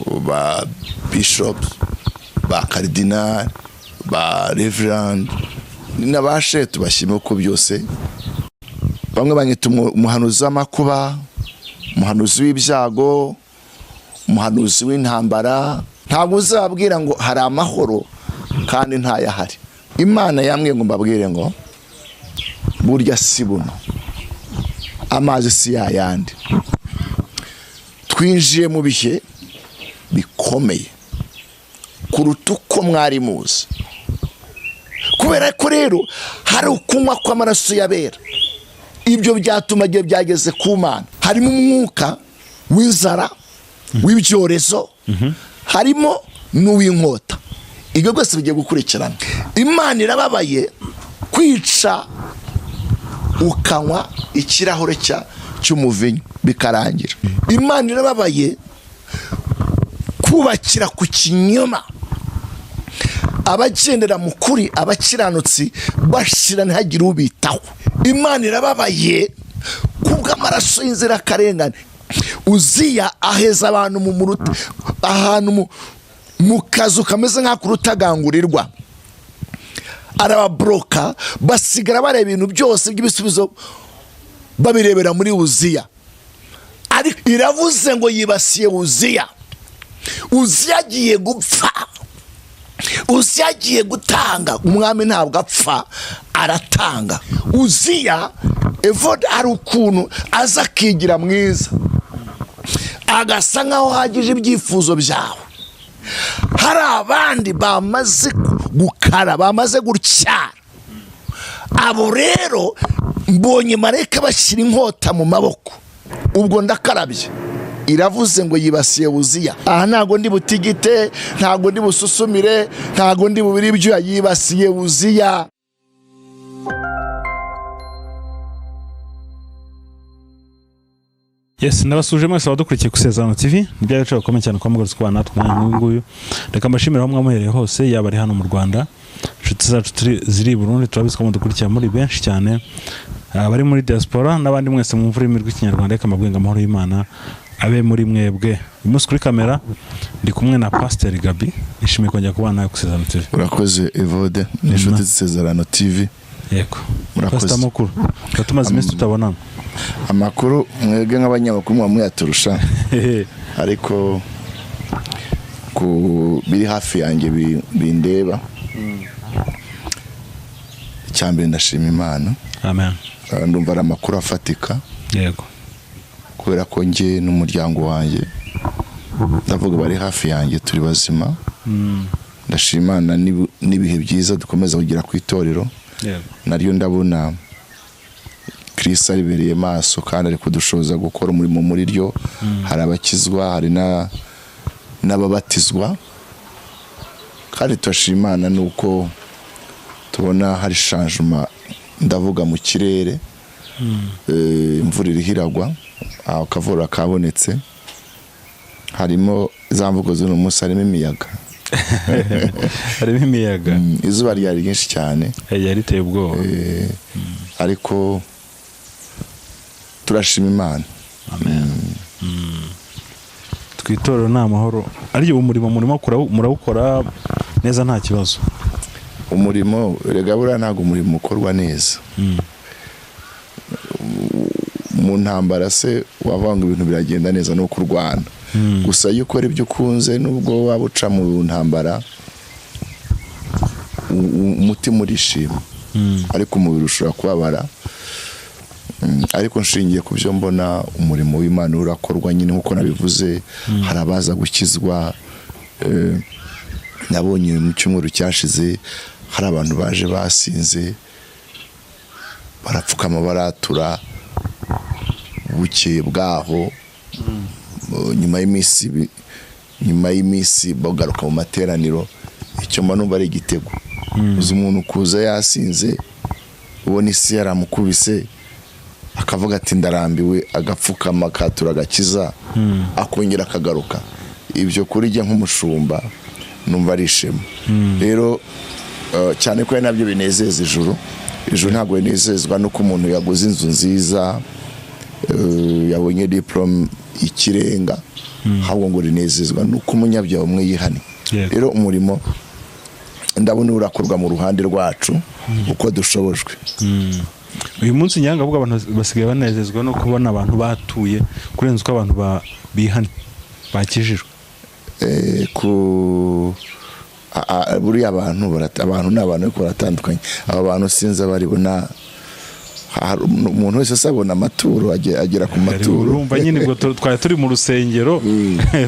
ba bishops, ba cardinal, ba reverend n'abashe tubashime ko byose bamwe banyita umuhanuzi w'amakuba, umuhanuzi w'ibyago, umuhanuzi w'intambara. Ntabwo uzabwira ngo hari amahoro kandi ntayahari. Imana yamwe ngo mbabwire ngo burya si buno amazi si yayandi. Twinjiye mu bihe bikomeye kuruta uko mwari muzi, kubera ko rero hari ukunywa kw'amaraso y'abera. Ibyo byatuma igihe byageze ku Mana harimo umwuka w'inzara, w'ibyorezo, harimo n'uw'inkota. Ibyo byose bigiye gukurikirana. Imana irababaye kwica ukanywa ikirahure cy'umuvinyo bikarangira. Imana irababaye kubakira ku kinyoma, abagendera mu kuri, abakiranutsi bashira ntihagire ubitaho. Imana irababaye kubw'amaraso y'inzirakarengane. Uziya aheza abantu ahantu mu kazu kameze nk'ako rutagangurirwa, arababroka, basigara bareba ibintu byose by'ibisubizo babirebera muri Uziya. Ariko iravuze ngo yibasiye Uziya. Uziya agiye gupfa, Uziya agiye gutanga. Umwami ntabwo apfa, aratanga. Uziya evode ari ukuntu aza akigira mwiza, agasa nkaho hagije ibyifuzo byawe. Hari abandi bamaze gukara, bamaze gutyara. Abo rero mbonye marayika bashyira inkota mu maboko. Ubwo ndakarabye. Iravuze ngo yibasiye Uziya. Aha ntago ndi butigite, ntago ndi bususumire, ntago ndi bubiri ibyo yibasiye Uziya. Yes, nabasuje mwese abadukurikiye ku Sezerano TV. Nibyaje bakomeye cyane kwa mugaruzi kwa natwe mwanya nguyu. Reka mbashimira hamwe muhereye hose, yaba ari hano mu Rwanda, inshuti zacu ziri i Burundi, turabizwa mu dukurikira muri benshi cyane, abari muri diaspora n'abandi mwese mu mvura imirwi Kinyarwanda. Reka mbabwenge amahoro y'Imana abe muri mwebwe. Umunsi kuri kamera ndi kumwe na Pastor Gabi. Nishimiye kongera kubana ku Sezerano TV. Urakoze Evode, n'inshuti z'Isezerano TV. Yego. Pastor Mukuru, tumaze iminsi tutabonana. Amakuru mwebwe nk'abanyamakuru mwamuyaturusha, ariko ku biri hafi yanjye bindeba. Cyambere ndashima Imana. Amen. Ndumva ari amakuru afatika. Yego. Kubera ko nge n'umuryango wanjye ndavuga bari hafi yanjye, turi bazima. Ndashima Imana n'ibihe byiza dukomeza kugira ku itorero. Yego. Nariyo ndabona Kristo aribereye maso kandi ari kudushoza gukora umurimo muri ryo. Hari abakizwa, hari n'ababatizwa, kandi turashimana nuko tubona hari changement, ndavuga mu kirere. Imvura irihiragwa, akavura kabonetse, harimo za mvugo z'uno munsi, harimo imiyaga. Harimo imiyaga. Izuba ryari ryinshi cyane, yariteye ubwoba, ariko turashima Imana. Amen. Twitorero nta mahoro. Ari umurimo murawukora neza nta kibazo. Umurimo regabura ntago umurimo ukorwa neza. Mu ntambara se wavanga ibintu biragenda neza no kurwana. Gusa iyo ukora ibyo ukunze, nubwo wabuca mu ntambara umutima urishima, ariko umubiri ushobora kubabara. Ariko nshingiye ku byo mbona umurimo w'Imana urakorwa nyine nkuko nabivuze. Hari abaza gukizwa. Nabonye mu cyumweru cyashize hari abantu baje basinze, barapfukama baratura. Bukeye bwaho nyuma y'iminsi bagaruka mu materaniro. Icyo mba numva ari igitego. Uzi umuntu kuza yasinze, ubona isi yaramukubise, akavuga ati ndarambiwe, agapfukama akatura agakiza, akongera akagaruka. Ibyo kuri jye nk'umushumba numva ari ishema. Rero cyane ko nabyo binezeza ijuru. Ijuru ntabwo binezezwa nuko umuntu yaguze inzu nziza, yabonye diplome ikirenga, ahubwo ngo rinezezwa nuko umunyabyaha umwe yihane. Yego. Rero umurimo ndabona urakorwa mu ruhande rwacu uko dushobojwe. Uyu munsi nyanga avuga abantu basigaye banezezwa no kubona abantu batuye kurenza uko abantu bihane bakijijwe. Buriya abantu n'abantu ariko baratandukanye. Aba bantu sinzi abaribona, umuntu wese asabona amaturo agera ku maturo. Urumva nyine ngo twari turi mu rusengero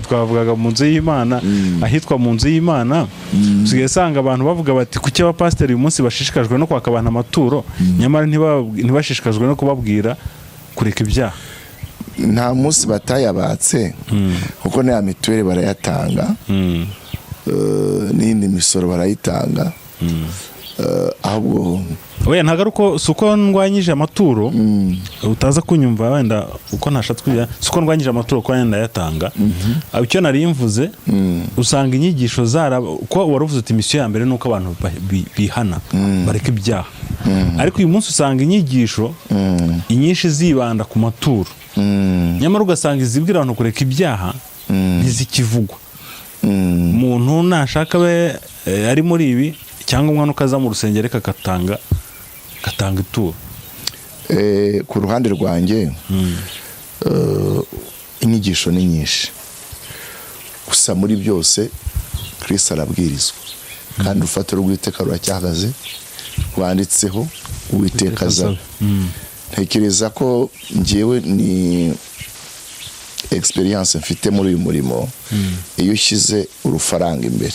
twavugaga mu nzu y'Imana, ahitwa mu nzu y'Imana, usigaye sanga abantu bavuga bati kuki abapasiteri uyu munsi bashishikajwe no kwaka abantu amaturo nyamara ntibashishikajwe no kubabwira kureka ibyaha. Nta munsi batayabatse kuko nta mituweli barayatanga, n'indi misoro barayitanga. Ahubwo oya ntagaruko suko ndwanyije amaturo utaza kunyumva wenda uko nashatse suko ndwanyije amaturo ko yenda yatanga. Icyo nari mvuze usanga inyigisho zara ko waruvuze uti misiyo ya mbere nuko abantu bihana bareka ibyaha, ariko uyu munsi usanga inyigisho inyinshi zibanda ku maturo, nyamara ugasanga izibwira abantu kureka ibyaha ntizikivugwa. Umuntu nashaka be ari muri ibi cyangwa umwana ukaza mu rusengero gatanga ituro. Ku ruhande rwanjye inyigisho ni nyinshi, gusa muri byose Kristo arabwirizwa, kandi urufatiro rw'Uwiteka ruracyahagaze rwanditseho Uwiteka azabe. Ntekereza ko njyewe ni experience mfite muri uyu murimo, iyo ushyize urufaranga imbere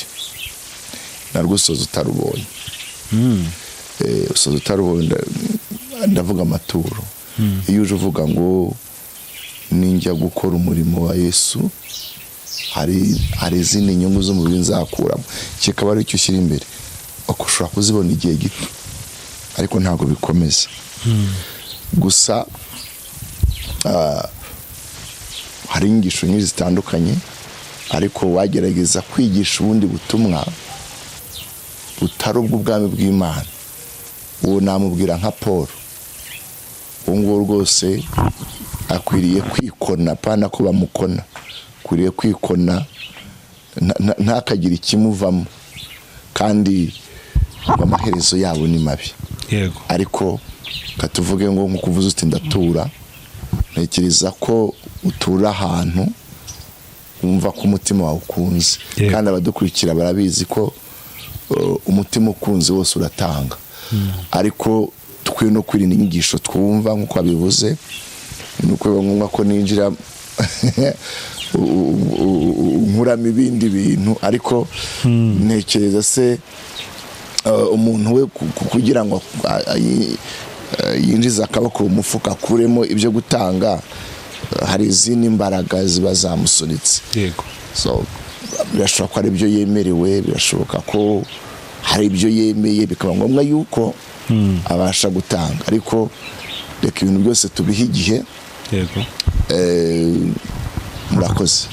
narwo usoza utarubonye. Usoza utarubonye, ndavuga amaturo. Iyo uje uvuga ngo ninjya gukora umurimo wa Yesu hari izindi nyungu z'umubiri nzakuramo, kikaba ari cyo ushyira imbere, ushobora kuzibona igihe gito ariko ntabwo bikomeza. Gusa hari inyigisho nyinshi zitandukanye, ariko wagerageza kwigisha ubundi butumwa butari ubw'ubwami bw'Imana, uwo namubwira nka Paul. Uwo nguwo rwose akwiriye kwikona, pana ko bamukona, akwiriye kwikona ntakagira ikimuvamo, kandi amaherezo yabo ni mabi. Yego. Ariko katuvuge ngo nko kuvuza uti ndatura, ntekereza ko utura ahantu wumva ko umutima wawe ukunze. Kandi abadukurikira barabizi ko umutima ukunze wose uratanga. Ariko tukwiye no kwirinda inyigisho twumva nk'uko abivuze, nuko ngombwa ko ninjira nkuramo ibindi bintu. Ariko ntekereza se umuntu we kugira ngo yinjiza akaboko mu mufuka akuremo ibyo gutanga, hari izindi mbaraga ziba zamusunitse. Yego. So birashoboka ko ari ibyo yemerewe, birashoboka ko hari ibyo yemeye, bikaba ngombwa yuko abasha gutanga. Ariko reka ibintu byose tubihe igihe. Yego. Murakoze.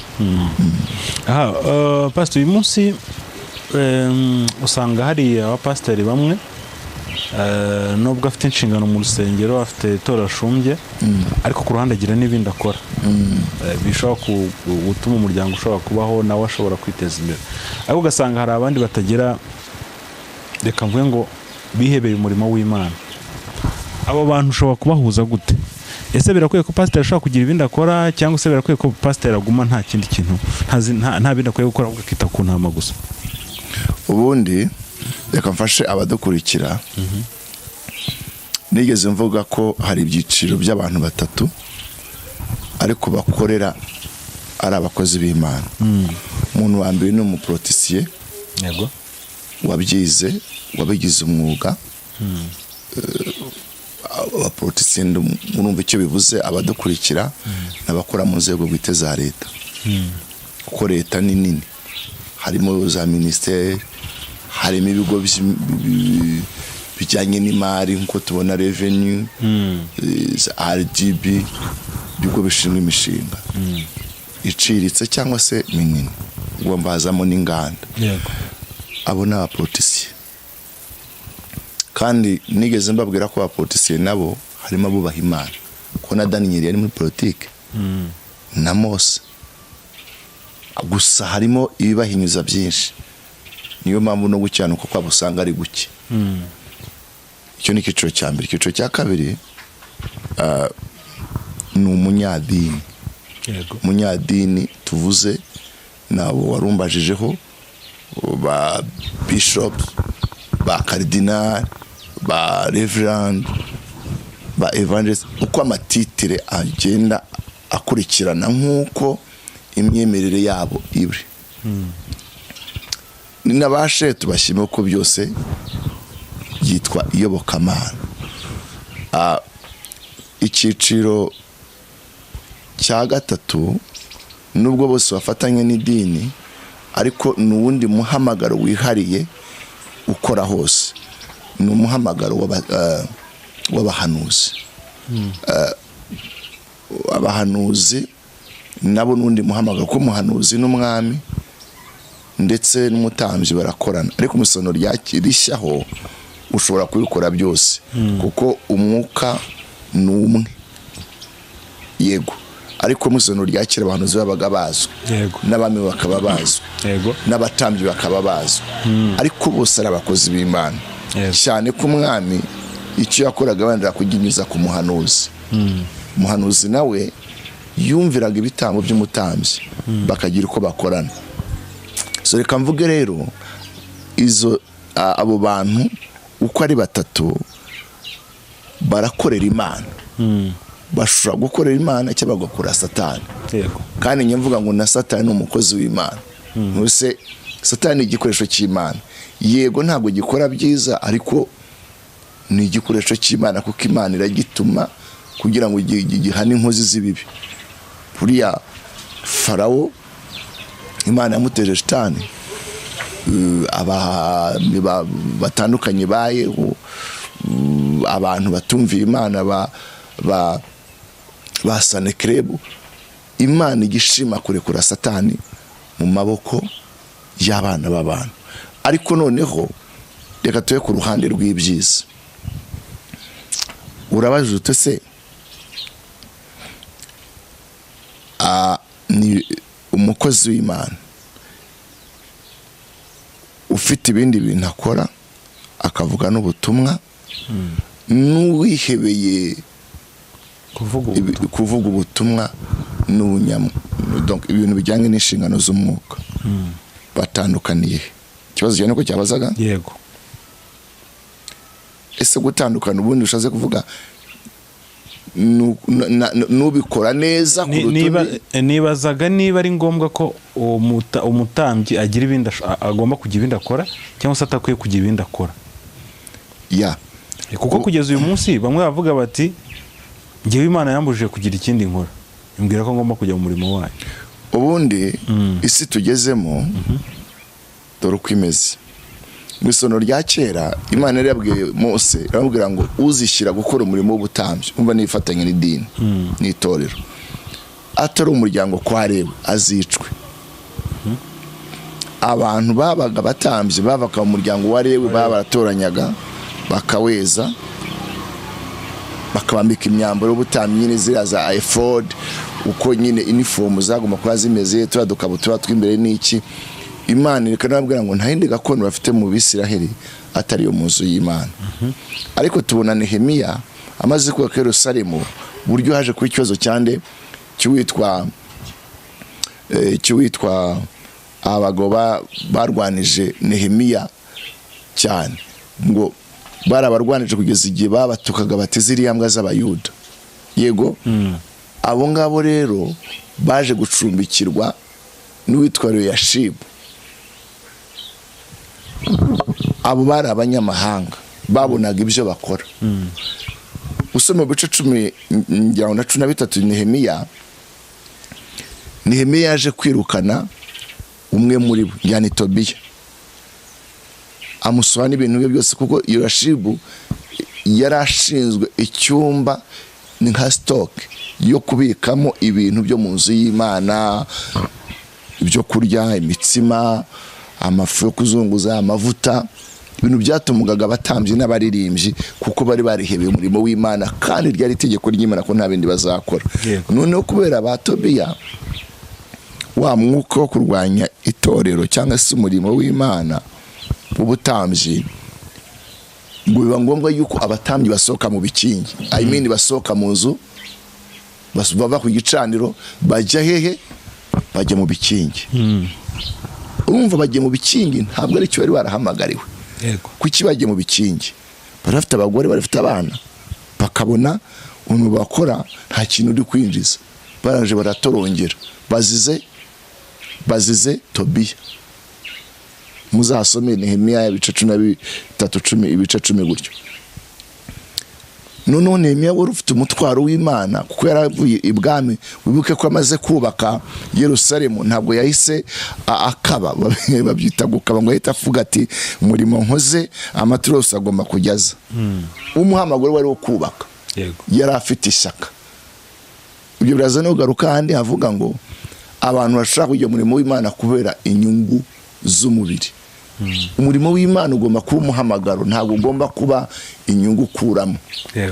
Pastor, uyu munsi usanga hari abapasiteri bamwe nubwo afite inshingano mu rusengero, afite itora ashumbye, ariko ku ruhande agira n'ibindi akora bishobora gutuma umuryango ushobora kubaho nawe ashobora kwiteza imbere. Ariko ugasanga hari abandi batagira, reka mvuge ngo bihebeye umurimo w'Imana. Abo bantu ushobora kubahuza gute? Ese birakwiye ko pasiteri ashobora kugira ibindi akora, cyangwa se birakwiye ko pasiteri aguma nta kindi kintu, nta bindi akwiye gukora ahubwo akita ku ntama gusa? Ubundi reka mfashe abadukurikira. Nigeze mvuga ko hari ibyiciro by'abantu batatu ariko bakorera ari abakozi b'Imana. Umuntu wa mbere ni umuprotisiye. Yego. Wabyize, wabigize umwuga. Abaprotisiye murumva icyo bivuze, abadukurikira n'abakora mu nzego bwite za leta. Kuko leta ni nini, harimo za ministeri, harimo ibigo bijyanye n'imari nk'uko tubona revenue, RGB, ibigo bishinzwe imishinga iciriritse cyangwa se minini, ugomba hazamo n'inganda. Yego. Abo ni abaprotisiye. Kandi nigeze mbabwira ko abaprotisiye nabo harimo abubaha Imana, ko na Daniel yari muri politike, na Mose gusa harimo ibibahinyuza byinshi, niyo mpamvu no gukiranuka kwabo usanga ari guke. Icyo ni icyiciro cya mbere. Icyiciro cya kabiri ni umunyadini. Umunyadini tuvuze nabo warumbajijeho, ba bishops, ba cardinal, ba reverend, ba evangelist, uko amatitire agenda akurikirana nk'uko imyemerere yabo ibre. Ni nabashe tubashime ko byose yitwa iyobokamana. Icyiciro cya gatatu nubwo bose bafatanye n'idini, ariko n'uwundi muhamagaro wihariye ukora hose, ni umuhamagaro w'abahanuzi. Abahanuzi nabo n'undi muhamagaro, ko umuhanuzi n'umwami ndetse n'umutambyi barakorana, ariko umusono rishyaho ushobora kubikora byose kuko umwuka ni umwe, yego, ariko umusono rya kera abahanuzi babaga bazwi, n'abami bakaba bazwi, n'abatambyi bakaba bazwi, ariko bose ari abakozi b'Imana. Cyane ko umwami icyo yakoraga bandira kuginyuza ku muhanuzi. Umuhanuzi nawe yumviraga ibitambo by'umutambyi bakagira uko bakorana. So reka mvuge rero abo bantu uko ari batatu barakorera Imana. Bashobora gukorera Imana cyangwa bagakora Satani. Kandi nyemvuga ngo na Satani ni umukozi w'Imana. Nuse Satani ni igikoresho cy'Imana. Yego ntabwo gikora byiza, ariko ni igikoresho cy'Imana kuko Imana iragituma kugira ngo gihane inkozi z'ibibi. Buriya Farawo Imana yamuteje shitani, batandukanye bayeho, abantu batumvira Imana ba Sanekrebu, Imana igishima kurekura Satani mu maboko y'abana b'abantu. Ariko noneho reka tuye ku ruhande rw'ibyiza. Urabaje ute se ni umukozi w'Imana ufite ibindi bintu akora, akavuga n'ubutumwa, n'uwihebeye kuvuga ubutumwa n'ubunyamu, donc ibintu bijyanye n'inshingano z'umwuka batandukaniye. Ikibazo cyane ko cyabazaga, yego, ese gutandukana ubundi ushaze kuvuga nubikora neza nibazaga niba ari ngombwa ko umutambyi agira ibindi agomba kugira ibindi akora cyangwa se atakwiye kugira ibindi akora. Kuko kugeza uyu munsi bamwe bavuga bati ngewe Imana yambujije kugira ikindi nkora, imbwira ko ngomba kujya mu murimo wayo. Ubundi isi tugezemo dore uko imeze. Mu isono rya kera Imana yari yabwiye Mose, aramubwira ngo uzishyira gukora umurimo w'ubutambyi, umva nifatanye n'idini n'itorero, atari umuryango kwa Lewi azicwe. Abantu babaga batambye bavaga mu muryango wa Lewi baratoranyaga bakaweza, bakabambika imyambaro y'ubutambyi nyine zira za ephod, uko nyine uniform zagomba kuba zimeze, turadukabutura tw'imbere n'iki. Imana ikanabwira ngo nta yindi gakondo bafite mu Bisiraheli atari yo muzu y'Imana. Ariko tubona Nehemiya amaze kubaka Yerusalemu, buryo haje ku ikibazo cyande cy'uwitwa abagoba barwanije Nehemiya cyane, ngo barabarwanije kugeza igihe babatukaga bateze iriyambwa z'Abayuda. Yego, abo ngabo rero baje gucumbikirwa n'uwitwa Yoyashibu. Abo bari abanyamahanga babonaga ibyo bakora. Usoma bice 13 Nehemiya yaje kwirukana umwe muri bo, yani Tobiya, amusoha n'ibintu bye byose, kuko Yoyashibu yarashinzwe icyumba ni nka stock yo kubikamo ibintu byo mu nzu y'Imana, ibyo kurya, imitsima, amafu yo kuzunguza, amavuta, ibintu byatumugaga abatambyi n'abaririmbyi kuko bari barihebeye umurimo w'Imana, kandi ryari itegeko ry'Imana ko nta bindi bazakora. Noneho kubera ba Tobiya wa mwuka wo kurwanya itorero cyangwa se umurimo w'Imana ubutambyi, ngo biba ngombwa yuko abatambyi basohoka mu bikingi, I mean basohoka mu nzu, bava ku gicaniro bajya hehe, bajya mu bikingi. Urumva bagiye mu bikingi ntabwo ari cyo bari barahamagariwe. Yego. Kuki bagiye mu bikingi? Barafite abagore, barafite abana, bakabona umuntu bakora nta kintu uri kwinjiza, baraje baratorongera, bazize Tobiya. Muzasome Nehemiya ibice 13 ibice 10 gutyo. Noneho Nehemiya wari ufite umutwaro w'Imana kuko yaravuye ibwami. Wibuke ko amaze kubaka Yerusalemu ntabwo yahise akaba, babyita gukaba, ngo yahita avuga ati umurimo nkoze amaturo yose agomba kujyaza. Umuhamagaro wari wo kubaka. Yego. Yari afite ishyaka. Ibyo biraza no garuka handi havuga ngo abantu bashaka kujya mu murimo w'Imana kubera inyungu z'umubiri. Umurimo w'Imana ugomba kuba umuhamagaro, ntabwo ugomba kuba inyungu kuramo.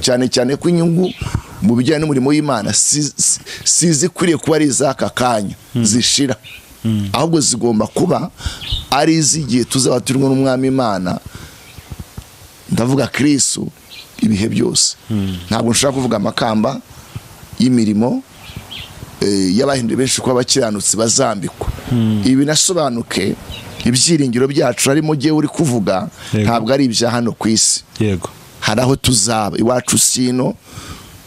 Cyane cyane ko inyungu mu bijyanye n'umurimo w'Imana sizikwiriye kuba ari iz'aka kanya zishira, ahubwo zigomba kuba ari iz'igihe tuzaba turimo n'Umwami Imana, ndavuga Kristo, ibihe byose. Ntabwo nshaka kuvuga amakamba y'imirimo y'abahinduye benshi kuba abakiranutsi bazambikwa. Ibi nasobanuke ibyiringiro byacu harimo giye uri kuvuga, ntabwo ari ibya hano ku isi. Yego. Hari aho tuzaba iwacu sino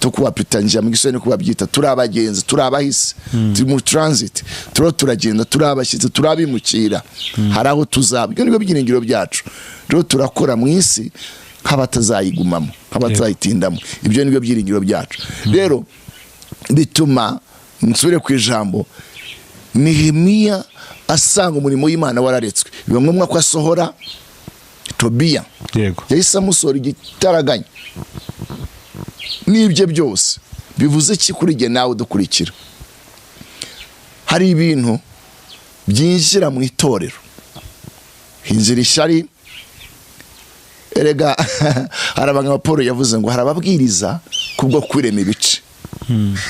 tukubapitangira mu gisoni kubabyita turi abagenzi, turi abahisi, turi mu transit, turagenda, turi abashyitsi, turabimukira. Hari aho tuzaba. Ibyo nibyo byiringiro byacu. Rero turakora mu isi nk'abatazayigumamo, nk'abatazayitindamo. Ibyo nibyo byiringiro byacu. Rero bituma nsubire ku ijambo, Nehemiya asanga umurimo w'Imana wararetswe. Biba ngombwa ko asohora Tobiya. Yego. Yahise amusohora igitaraganya n'ibyo byose. Bivuze iki kuri jye nawe dukurikira? Hari ibintu byinjira mu itorero, hinjira ishyari. Erega hari abagabo Paul yavuze ngo hari ababwiriza kubwo kwirema ibice,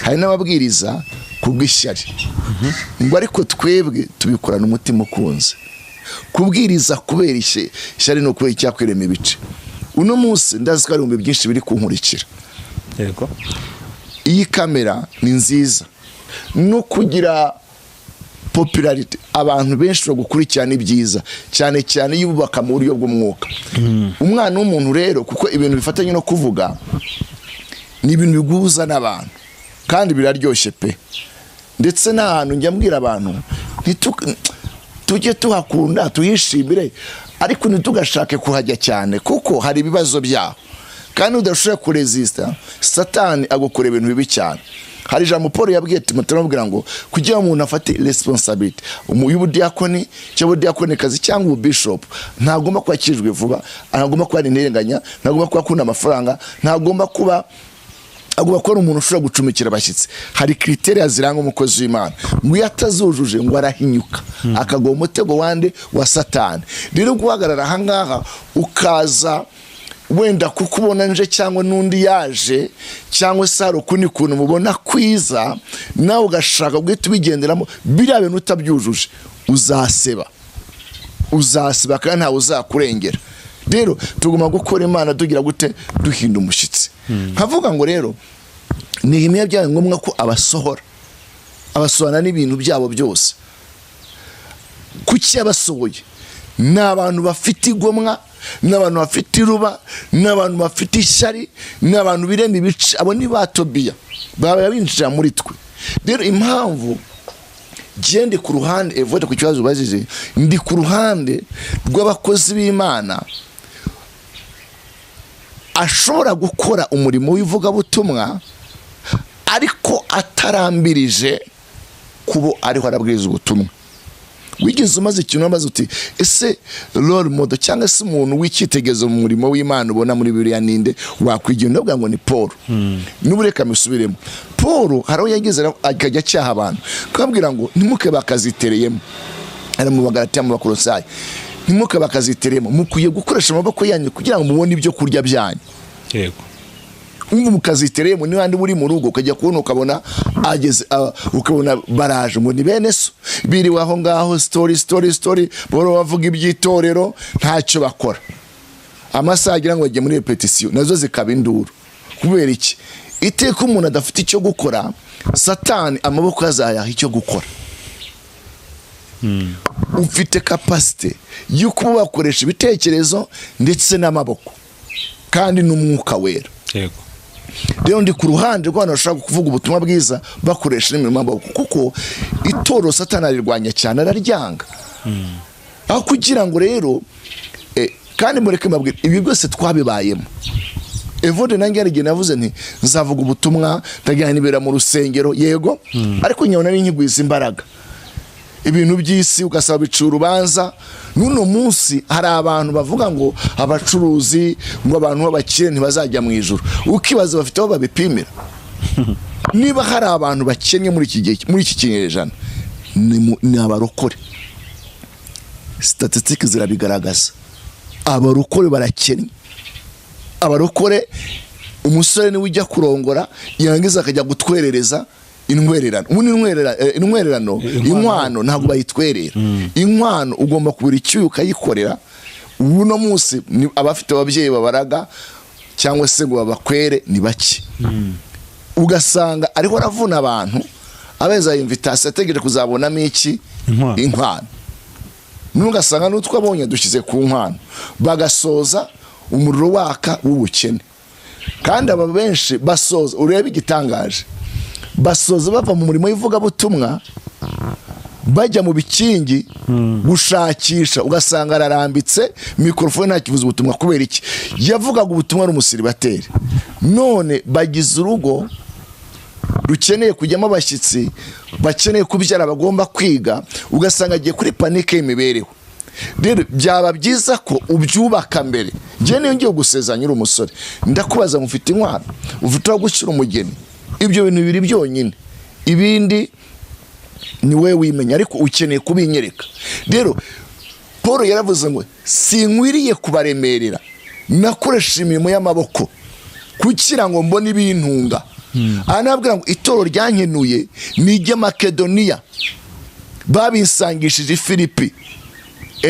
hari n'ababwiriza kubw'ishyari. Ngo ariko twebwe tubikorana umutima ukunze. Kubwiriza kubera ishyari no kubera icyakwirema ibice. Uno munsi ndazi ko ari ibintu byinshi biri kunkurikira. Yego. Iyi kamera ni nziza no kugira popularity, abantu benshi bagukurikirana ibyiza, cyane cyane yubaka mu buryo bw'umwuka. Umwana w'umuntu rero, kuko ibintu bifatanye no kuvuga ni ibintu biguza n'abantu kandi biraryoshye pe. Ndetse n'ahantu njya mbwira abantu tujye tuhakunda, tuhishimire, ariko ntitugashake kuhajya cyane kuko hari ibibazo byaho, kandi udashobora kuresista Satani agukora ibintu bibi cyane. Hari ijambo Paul yabwiye Timoteyo amubwira ngo kugira umuntu afate responsibility, y'ubudiakoni cyangwa ubudiakonikazi cyangwa ubishop, ntagomba kuba akijwe vuba, ntagomba kuba ntirenganya, ntagomba kuba akunda amafaranga, ntagomba kuba agomba umuntu ushobora gucumikira abashyitsi. Hari criteria ziranga umukozi w'Imana, ngo yatazujuje ngo arahinyuka, akagwa umutego wande wa Satani. Rero guhagarara ahangaha ukaza wenda kukubona nje cyangwa nundi yaje cyangwa se hari ukundi kuntu mubona kwiza, nawe ugashaka guhita ubigenderamo, biriya bintu utabyujuje uzaseba kandi ntawe uzakurengera. Rero tugomba gukora Imana tugira gute, duhinda umushyitsi. Nkavuga ngo rero Nehemiya byaye ngombwa ko abasohorana n'ibintu byabo byose. Kuki yabasohoye? N'abantu bafite igomwa, n'abantu bafite iruba, n'abantu bafite ishyari, n'abantu birema ibice. Abo ni ba Tobiya, baba binjira muri twe. Rero impamvu gende ku ruhande evote ku kibazo bazije, ndi ku ruhande rw'abakozi b'Imana ashobora gukora umurimo w'ivugabutumwa ariko atarambirije kubo ariho arabwiriza ubutumwa. Wigeze umaze ikintu amaze uti ese role model cyangwa se umuntu w'icyitegerezo mu murimo w'Imana ubona muri Bibiliya ninde wakwigira? Ndavuga ngo ni Paul. N'ubureka misubiremo, Paul haraho yageze akajya cyaha abantu kabwira ngo ntimuke bakazitereyemo, ari mu Bagalatiya mu Bakolosayi, ntimuke bakazitereyemo, mukwiye gukoresha amaboko yanyu kugira ngo mubone ibyo kurya byanyu. Yego. mu kazi itereyemo n'abandi buri mu rugo ukajya kubona ukabona ageze ukabona baraje ngo ni bene so biriwe aho ngaho story boro bavuga iby'itorero ntacyo bakora amasaha agira ngo bajye muri repetition nazo zikaba induru. Kubera iki? Iteka umuntu adafite icyo gukora Satani amaboko azayaha icyo gukora. Ufite capacity yo kuba wakoresha ibitekerezo ndetse n'amaboko kandi n'umwuka wera. Yego. Rero ndi ku ruhande rw'abantu bashaka kuvuga ubutumwa bwiza bakoresha n'imirimo y'amaboko, kuko itoro Satani arirwanya cyane, araryanga. Aho kugira ngo rero kandi mureke mbabwira ibi byose twabibayemo. Evode nange ari navuze nti nzavuga ubutumwa ndagira nibera mu rusengero, yego, ariko nyabona n'inkigwiza imbaraga. Ibintu by'isi ugasaba bicura urubanza. Nuno munsi hari abantu bavuga ngo abacuruzi ngo abantu b'abakire ntibazajya mu ijuru. Ukibaza bafite aho babipimira. Niba hari abantu bakennye muri iki gihe, muri iki kinyejana, ni abarokore. Statistics zirabigaragaza. Abarokore barakennye. Abarokore umusore niwe ujya kurongora yangiza akajya gutwerereza intwererano. Intwererano inkwano ntabwo bayitwerera. Inkwano ugomba kubira icyo ukayikorera. Uno munsi abafite ababyeyi babaraga cyangwa se ngo babakwere ni bake. Ugasanga ariho aravuna abantu abeza invitation ategereje kuzabonamo iki inkwano. Nugasanga n'utwo abonye dushyize ku nkwano bagasoza umuriro waka w'ubukene. Kandi aba benshi basoza, urebe igitangaje, basoza bava mu murimo w'ivugabutumwa bajya mu bikingi gushakisha, ugasanga ararambitse mikrofone nta kivuze ubutumwa. Kubera iki? Yavugaga ubutumwa n'umusiribateri. None bagize urugo rukeneye kujyamo abashyitsi, bakeneye kubyara, bagomba kwiga, ugasanga agiye kuri panike y'imibereho. Rero byaba byiza ko ubyubaka mbere. Ngiye niyo ngiye gusezanya uri umusore, ndakubaza mufite inkwano, ufite aho gushyira umugeni, ibyo bintu biri byonyine, ibindi ni we wimenya, ariko ukeneye kubinyereka. Rero Paul yaravuze ngo sinkwiriye kubaremerera, nakoresha imirimo y'amaboko kugira ngo mbone ibintunga. Anabwira ngo itoro ryankenuye ni iry'e Makedoniya babinsangishije Filipi.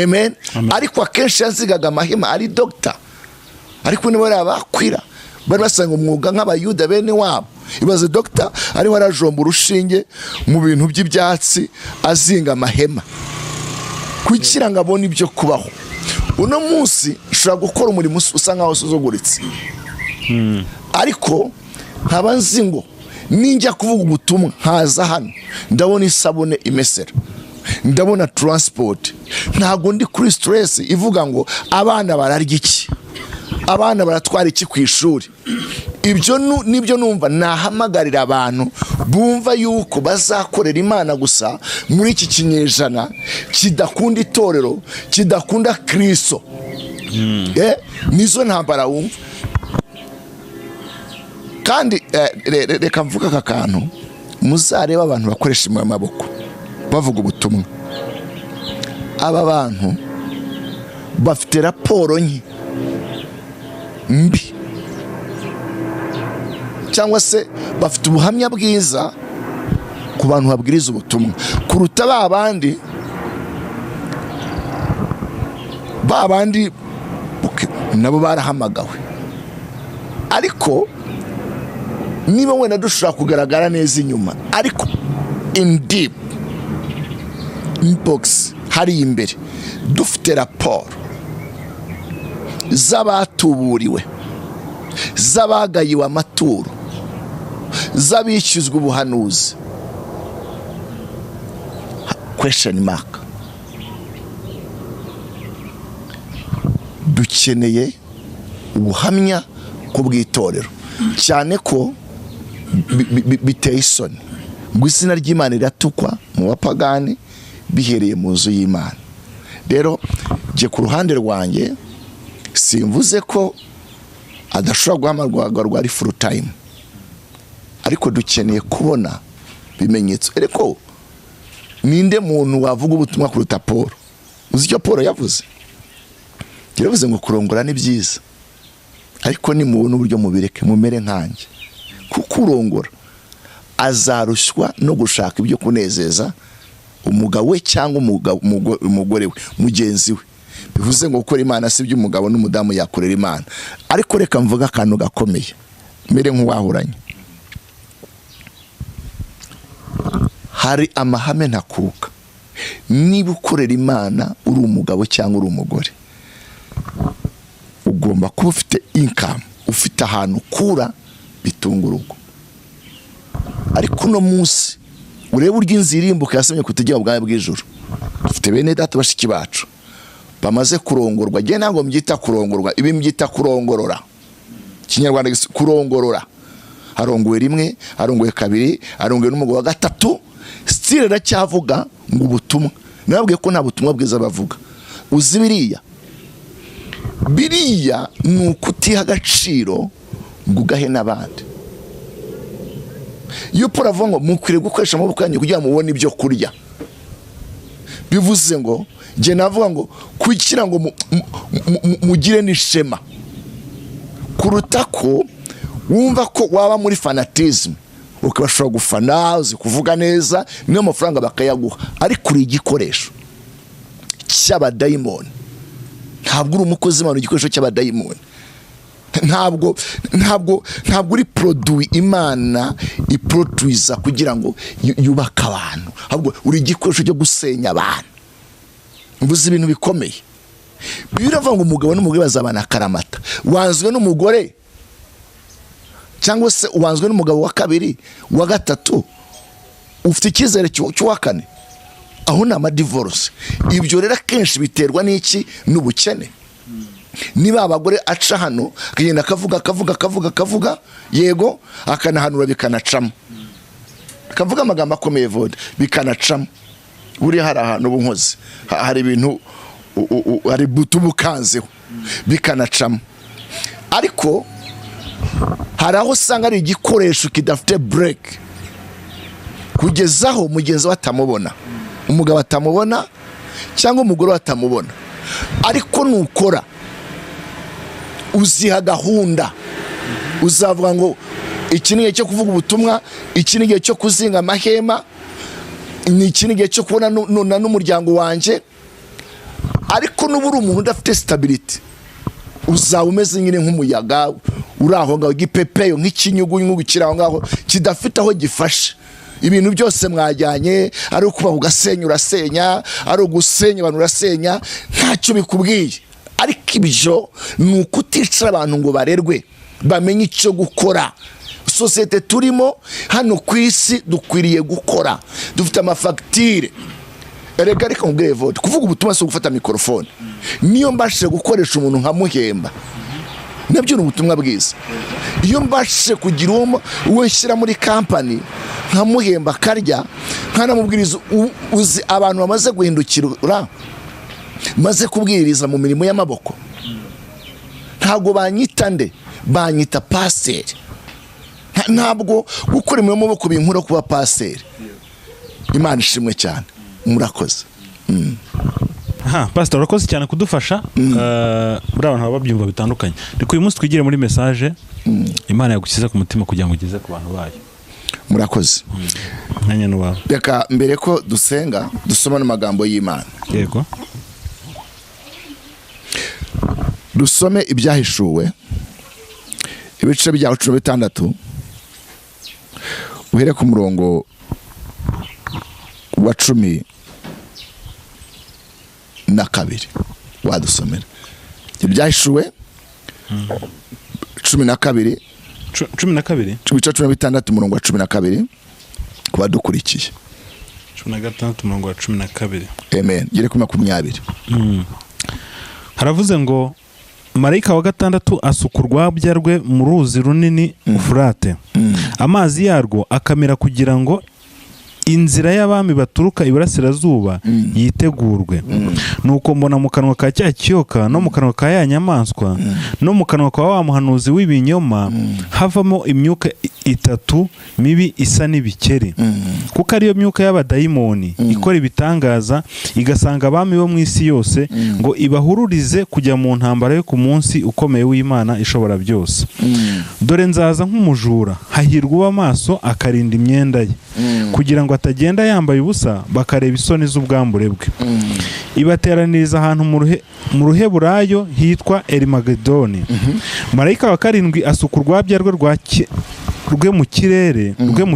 Amen. Ariko akenshi yazigaga amahema ari doctor, ariko nibo bakwira bari basanga umwuga nk'abayuda bene wabo. Ibaze doctor ari warajomba urushinge mu bintu by'ibyatsi azinga amahema kugira ngo abone ibyo kubaho. Uno munsi ushobora gukora umurimo usa nkaho usuzuguritse, ariko nkaba nzi ngo ninjya kuvuga ubutumwa nkaza hano ndabona isabune imesera, ndabona transport, ntago ndi kuri stress ivuga ngo abana bararya iki, abana baratwara iki ku ishuri. Ibyo nibyo numva nahamagarira abantu bumva yuko bazakorera Imana gusa muri iki kinyejana kidakunda itorero, kidakunda Kristo. Nizo ntambara wumva. Kandi reka mvuga aka kantu, muzareba abantu bakoresha amaboko bavuga ubutumwa. Aba bantu bafite raporo nke mbi, cyangwa se bafite ubuhamya bwiza ku bantu babwiriza ubutumwa kuruta babandi nabo barahamagawe. Ariko niba wenda dushobora kugaragara neza inyuma, ariko in deep inbox hari imbere dufite raporo z'abatuburiwe, z'abagayiwe amaturo, z'abishyuzwa ubuhanuzi. Question mark. Dukeneye ubuhamya ku bw'itorero, cyane ko biteye isoni ngo izina ry'Imana riratukwa mu bapagani bihereye mu nzu y'Imana. Rero je ku ruhande rwanjye simvuze ko adashobora guhamagarwa ari full time, ariko dukeneye kubona bimenyetso. Ariko ninde muntu wavuga ubutumwa kuruta Paul? Uzi icyo Paul yavuze? Yaravuze ngo kurongora ni byiza, ariko nimubona uburyo mubireke mumere nkanjye, kuko urongora azarushywa no gushaka ibyo kunezeza umugabo we cyangwa umugore we, mugenzi we. Bivuze ngo gukora Imana si by'umugabo n'umudamu yakorera Imana. Ariko reka mvuga akantu gakomeye, mere nk'uwahuranye. Hari amahame ntakuka. Niba ukorera Imana uri umugabo cyangwa uri umugore, ugomba kuba ufite income, ufite ahantu ukura bitunga urugo. Ariko no munsi urebe urya inzira irimbuka yasemye kutegeka ubwawe bw'ijuru. Dufite bene data bashiki bacu bamaze kurongorwa, je ntabwo mbyita kurongorwa, ibi mbyita kurongorora. Kinyarwanda kurongorora, arongowe rimwe, arongowe kabiri, arongowe n'umugabo wa gatatu, stile racyavuga ngo ubutumwa. Nababwiye ko nta butumwa bwiza bavuga. Uzi biriya ni ukutiha agaciro ngo ugahe n'abandi. Iyo puravuga ngo mukwiriye gukoresha amaboko yanyu kugira mubone ibyo kurya, bivuze ngo je navuga ngo kugira ngo mugire n'ishema, kuruta ko wumva ko waba muri fanatism ukabashobora gufana uzi kuvuga neza niyo mafaranga bakayaguha, ariko uri igikoresho cy'abadayimoni. Ntabwo uri umukozi w'Imana, igikoresho cy'abadayimoni. Ntabwo uri produit Imana iproduiza kugira ngo yubaka abantu, ahubwo uri igikoresho cyo gusenya abantu. Mvuze ibintu bikomeye. Biravuga ngo umugabo n'umugore bazabana akaramata. Wanzwe n'umugore cyangwa se wanzwe n'umugabo wa kabiri wa gatatu, ufite icyizere cy'uwa kane, aho ni amadivorce. Ibyo rero akenshi biterwa n'iki? N'ubukene. Niba abagore aca hano akagenda akavuga yego, akanahanura bikanacamo, akavuga amagambo akomeye vode bikanacamo. Buriya hari ahantu ubunkozi, hari ibintu hari butubukanzeho bikanacamo. Ariko hari aho usanga ari igikoresho kidafite break, kugezaho mugenzi we atamubona, umugabo atamubona cyangwa umugore atamubona. Ariko nukora uziha gahunda, uzavuga ngo iki ni igihe cyo kuvuga ubutumwa, iki ni igihe cyo kuzinga amahema, ni iki ni igihe cyo kubona n'umuryango wanjye. Ariko n'uburi umuntu udafite stability, uzaba umeze nyine nk'umuyaga uri aho ngaho, gipepeyo nk'ikinyugunyugu kiri aho ngaho kidafite aho gifashe. Ibintu byose mwajyanye, ari ukuba ugasenya urasenya, ari ugusenya abantu urasenya, ntacyo bikubwiye. Ariko ibyo ni ukutica abantu ngo barerwe bamenye icyo gukora. Sosiyete turimo hano ku isi dukwiriye gukora, dufite amafagitire. Erega reka nkubwire vote, kuvuga ubutumwa si gufata mikrofone. Niyo mbashije gukoresha umuntu nkamuhemba, nabyo ni ubutumwa bwiza. Iyo mbashije kugira uwo nshyira muri company nkamuhemba karya, nkanamubwiriza, uzi abantu bamaze guhindukira maze kubwiriza mu mirimo y'amaboko, ntabwo banyita nde, banyita pasiteri. Ntabwo gukora imirimo y'amaboko binkura kuba pasiteri. Imana ishimwe cyane, murakoze. Pastor urakoze cyane kudufasha. Buri abantu baba babyumva bitandukanye. Reka uyu munsi twigire muri message Imana yagukiza ku mutima kugira ngo ugeze ku bantu bayo. Murakoze. Nanye n'uwawe. Reka mbere ko dusenga dusoma n'amagambo y'Imana. Yego. Dusome ibyahishuwe ibice bya 16 uhere ku murongo wa 12 wadusomera ibyahishuwe 12 ibice 16 umurongo wa 12 kuba dukurikiye 16 umurongo wa 12. Amen. Gere ku 20. Haravuze ngo marayika wa gatandatu asuka urwabya rwe mu ruzi runini Ufurate, amazi yarwo akamera kugira ngo inzira y'abami baturuka iburasirazuba yitegurwe. Nuko mbona mu kanwa ka cya kiyoka no mu kanwa ka ya nyamaswa no mu kanwa ka wa muhanuzi w'ibinyoma havamo imyuka itatu mibi isa n'ibikeri, kuko ariyo myuka y'abadayimoni ikora ibitangaza, igasanga abami bo mu isi yose ngo ibahururize kujya mu ntambara yo ku munsi ukomeye w'Imana ishobora byose. Dore nzaza nk'umujura, hahirwa uw'amaso akarinda imyenda ye, kugira ngo atagenda yambaye ubusa bakareba isoni z'ubwambure bwe. Ibateraniriza ahantu mu ruheburayo hitwa Erimagedoni. Marayika wa karindwi asuka urwabya rwe mu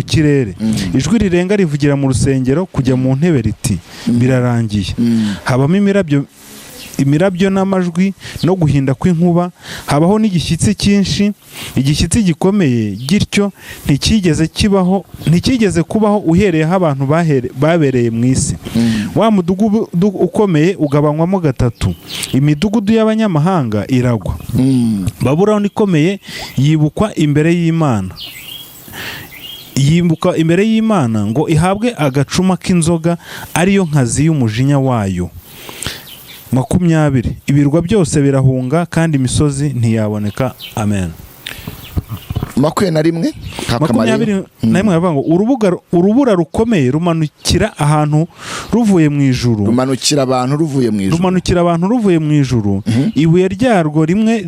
kirere. Ijwi rirenga rivugira mu rusengero kujya mu ntebe riti, birarangiye. Habamo imirabyo n'amajwi no guhinda kw'inkuba, habaho n'igishyitsi cyinshi, igishyitsi gikomeye gityo ntikigeze kubaho uhereyeho abantu babereye mu isi. Wa mudugudu ukomeye ugabanywamo gatatu, imidugudu y'abanyamahanga iragwa. Babuloni ikomeye yibukwa imbere y'Imana ngo ihabwe agacuma k'inzoga ariyo nkazi y'umujinya wayo. 20 Ibirwa byose birahunga kandi imisozi ntiyaboneka. Amen. 21 aravuga ngo urubura rukomeye rumanukira ahantu ruvuye mu ijuru. Rumanukira abantu ruvuye mu ijuru. Ibuye ryarwo rimwe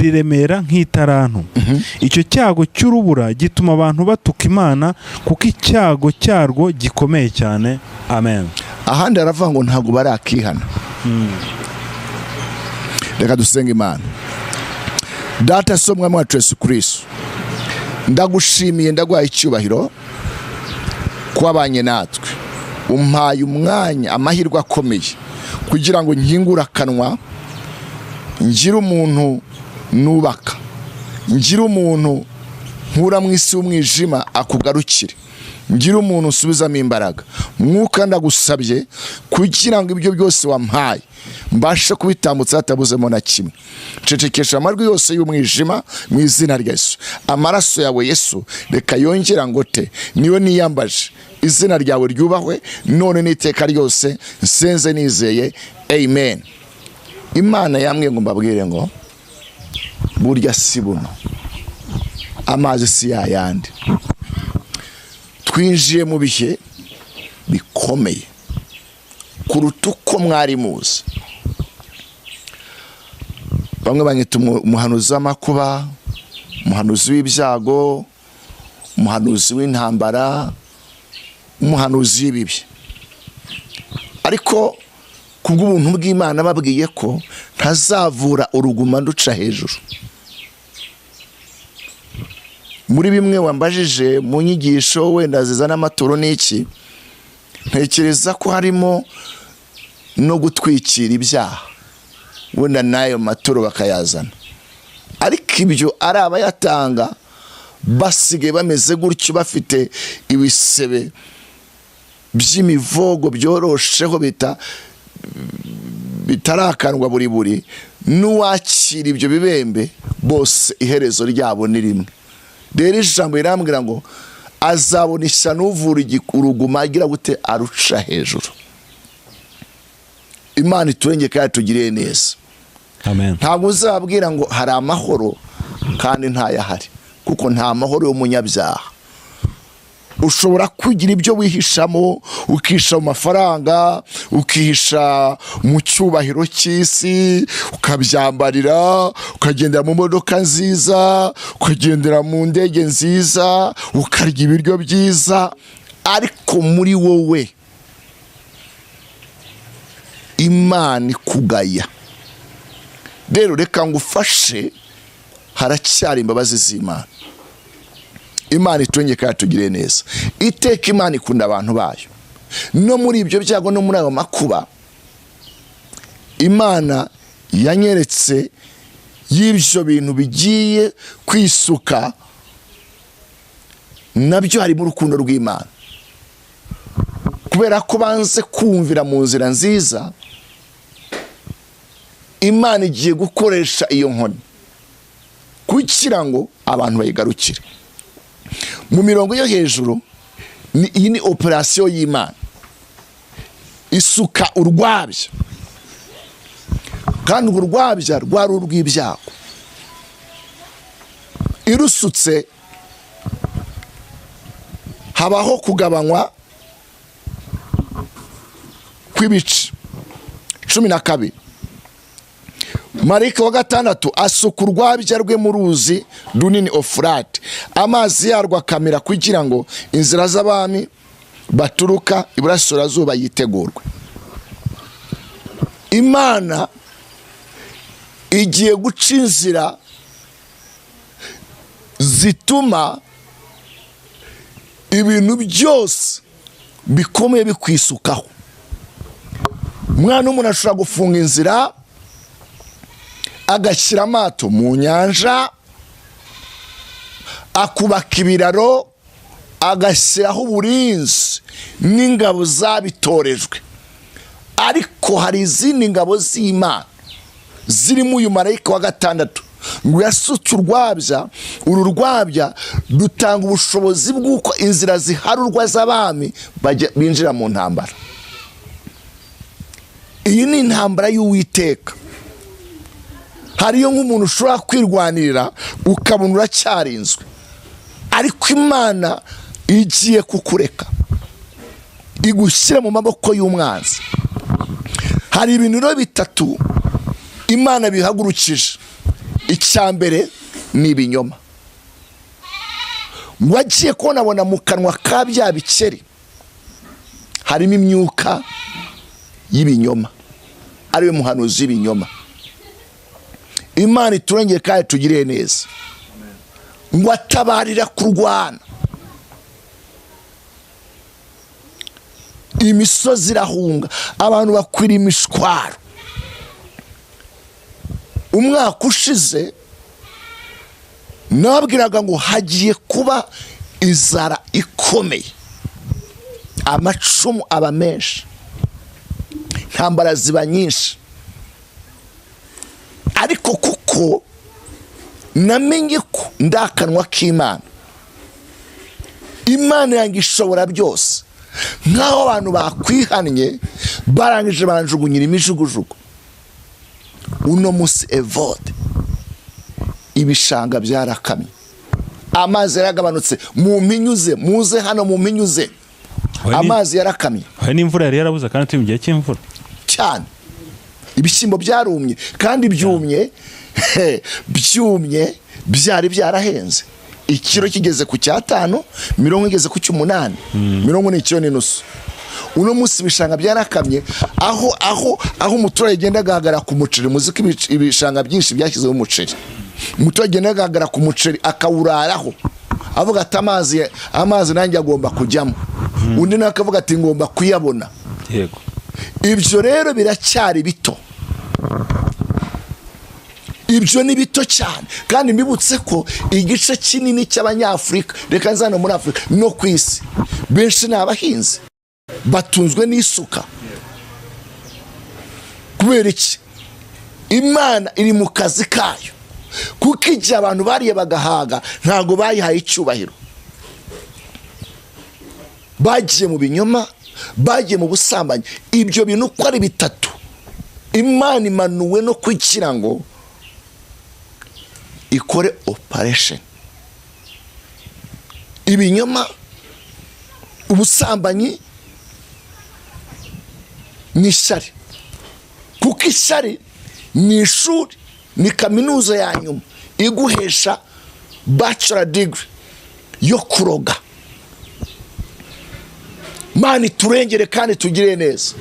riremera nk'itarantu. Icyo cyago cy'urubura gituma abantu batuka Imana, kuko icyago cyarwo gikomeye cyane. Amen. Ahandi aravuga ngo ntabwo barakihana. Reka dusenga Imana. Data so mwami wacu Yesu Kristo, ndagushimiye ndaguhaye icyubahiro kwabanye natwe, umpaye umwanya amahirwe akomeye kugira ngo nkingure akanwa, ngire umuntu nubaka, ngire umuntu nkura mu isi y'umwijima akugarukire, ngire umuntu usubizamo imbaraga. Mwuka ndagusabye kugira ngo ibyo byose wampaye mbashe kubitambutsa hatabuzemo na kimwe. Cecekesha amajwi yose y'umwijima mu izina rya Yesu. Amaraso yawe Yesu reka yongera ngote, niyo niyambaje. Izina ryawe ryubahwe none n'iteka ryose, nsenze nizeye. Amen. Imana yambwiye ngo mbabwire ngo burya si buno, amazi si yayandi. Twinjiye mu bihe bikomeye kuruta uko mwari muzi. Bamwe banyita umuhanuzi w'amakuba, umuhanuzi w'ibyago, umuhanuzi w'intambara, umuhanuzi w'ibibi. Ariko kubw'ubuntu bw'Imana babwiye ko ntazavura uruguma nduca hejuru. Muri bimwe wambajije mu nyigisho wenda zizana amaturo n'iki, ntekereza ko harimo no gutwikira ibyaha, wenda nayo maturo bakayazana. Ariko ibyo ari abayatanga basigaye bameze gutyo, bafite ibisebe by'imivogo byorosheho bitarakanwa buri n'uwakira ibyo bibembe bose iherezo ryabo ni rimwe. Rero ijambo rirambwira ngo azabona ishyano uvura uruguma agira gute aruca hejuru. Imana iturengere kandi tugirire neza. Amen. Ntabwo uzabwira ngo hari amahoro kandi ntayahari, kuko nta mahoro y'umunyabyaha. Ushobora kugira ibyo wihishamo, ukihisha mu mafaranga, ukihisha mu cyubahiro cy'isi, ukabyambarira, ukagendera mu modoka nziza, ukagendera mu ndege nziza, ukarya ibiryo byiza, ariko muri wowe Imana ikugaya. Rero reka ngufashe, haracyari imbabazi z'Imana. Imana iturengere kandi tugire neza. Iteka Imana ikunda abantu bayo. No muri ibyo byago no muri ayo makuba, Imana yanyeretse y'ibyo bintu bigiye kwisuka, nabyo hari mu rukundo rw'Imana. Kubera ko banze kumvira mu nzira nziza, Imana igiye gukoresha iyo nkoni kugira ngo abantu bayigarukire. Mu mirongo yo hejuru iyi ni operasiyo y'Imana. Isuka urwabya, kandi urwabya rwari urw'ibyago. Irusutse habaho kugabanywa kw'ibice 12. Marayika wa gatandatu asuka urwabya rwe mu ruzi runini Ofurate, amazi yarwo akamira kugira ngo inzira z'abami baturuka iburasirazuba yitegurwe. Imana igiye guca inzira zituma ibintu byose bikomeye bikwisukaho. Umwana w'umuntu ashobora gufunga inzira, agashyira amato mu nyanja, akubaka ibiraro, agashyiraho uburinzi n'ingabo zabitorejwe. Ariko hari izindi ngabo z'Imana zirimo uyu marayika wa gatandatu ngo yasutse urwabya. Uru rwabya rutanga ubushobozi bw'uko inzira ziharurwa z'abami binjira mu ntambara. Iyi ni intambara y'Uwiteka. Hariyo nk'umuntu ushobora kwirwanirira ukabona uracyarinzwe, ariko Imana igiye kukureka igushyira mu maboko y'umwanzi. Hari ibintu rero bitatu Imana bihagurukije. Icya mbere ni ibinyoma. Wagiye kubonabona mu kanwa ka bya bikeri harimo imyuka y'ibinyoma, ariwe muhanuzi w'ibinyoma. Imana iturengere kandi tugire neza, ngo atabarira kurwana. Imisozi irahunga, abantu bakwira imishwaro. Umwaka ushize nababwiraga ngo hagiye kuba inzara ikomeye, amacumu aba menshi, intambara ziba nyinshi. Ariko kuko namenye ko ndakanwa k'Imana, Imana yanjye ishobora byose. Nk'aho abantu bakwihannye barangije banjugunyira imijugujugu, uno munsi evode ibishanga byarakamye, amazi yaragabanutse. Mu mpinyuze, muze hano mu mpinyuze, amazi yarakamye. Hari n'imvura yari yarabuze kandi turi mu gihe cy'imvura cyane. Ibishyimbo byarumye, kandi byumye byari byarahenze. Ikiro kigeze ku 5, 50 igeze ku 8, 40 uno munsi ibishanga byarakamye. Aho umuturage agenda agahagara ku muceri, muziko ibishanga byinshi byashyizeho umuceri. Umuturage agenda agahagara ku muceri akawuraraho, avuga ati amazi nanjye agomba kujyamo. Undi nawe akavuga ati ngomba kuyabona. Yego. Ibyo rero biracyari bito. Ibyo ni bito cyane, kandi mbibutse ko igice kinini cy'Abanyafurika, reka nzana muri Afurika no ku isi, benshi ni abahinzi batunzwe n'isuka. Kubera iki? Imana iri mu kazi kayo, kuko igihe abantu bariye bagahaga ntago bayihaye icyubahiro. Bagiye mu binyoma, bagiye mu busambanyi. Ibyo bintu uko ari bitatu Imana imanuwe no kugira ngo ikore operation. Ibinyoma, ubusambanyi n'ishyari. Kuko ishyari ni ishuri, ni kaminuza ya nyuma iguhesha bachelor degree yo kuroga. Mani turengere kandi tugire neza,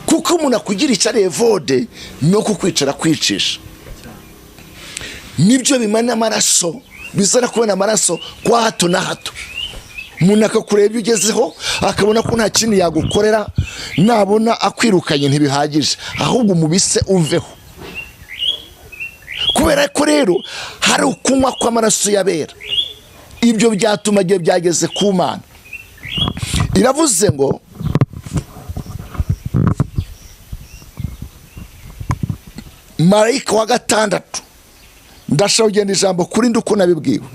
kuko umuntu akugira icyari evode no kukwicara kwicisha. Nibyo bimana amaraso, bizana kubona amaraso kwa hato na hato. Umuntu akakureba ugezeho akabona ko nta kintu yagukorera, nabona akwirukanye ntibihagije, ahubwo umubise uveho. Kubera ko rero hari ukunywa kw'amaraso y'abera. Ibyo byatuma igihe byageze ku Mana. Iravuze ngo marayika wa gatandatu, ndashaka kugenda ijambo kuri ndi uko nabibwiwe.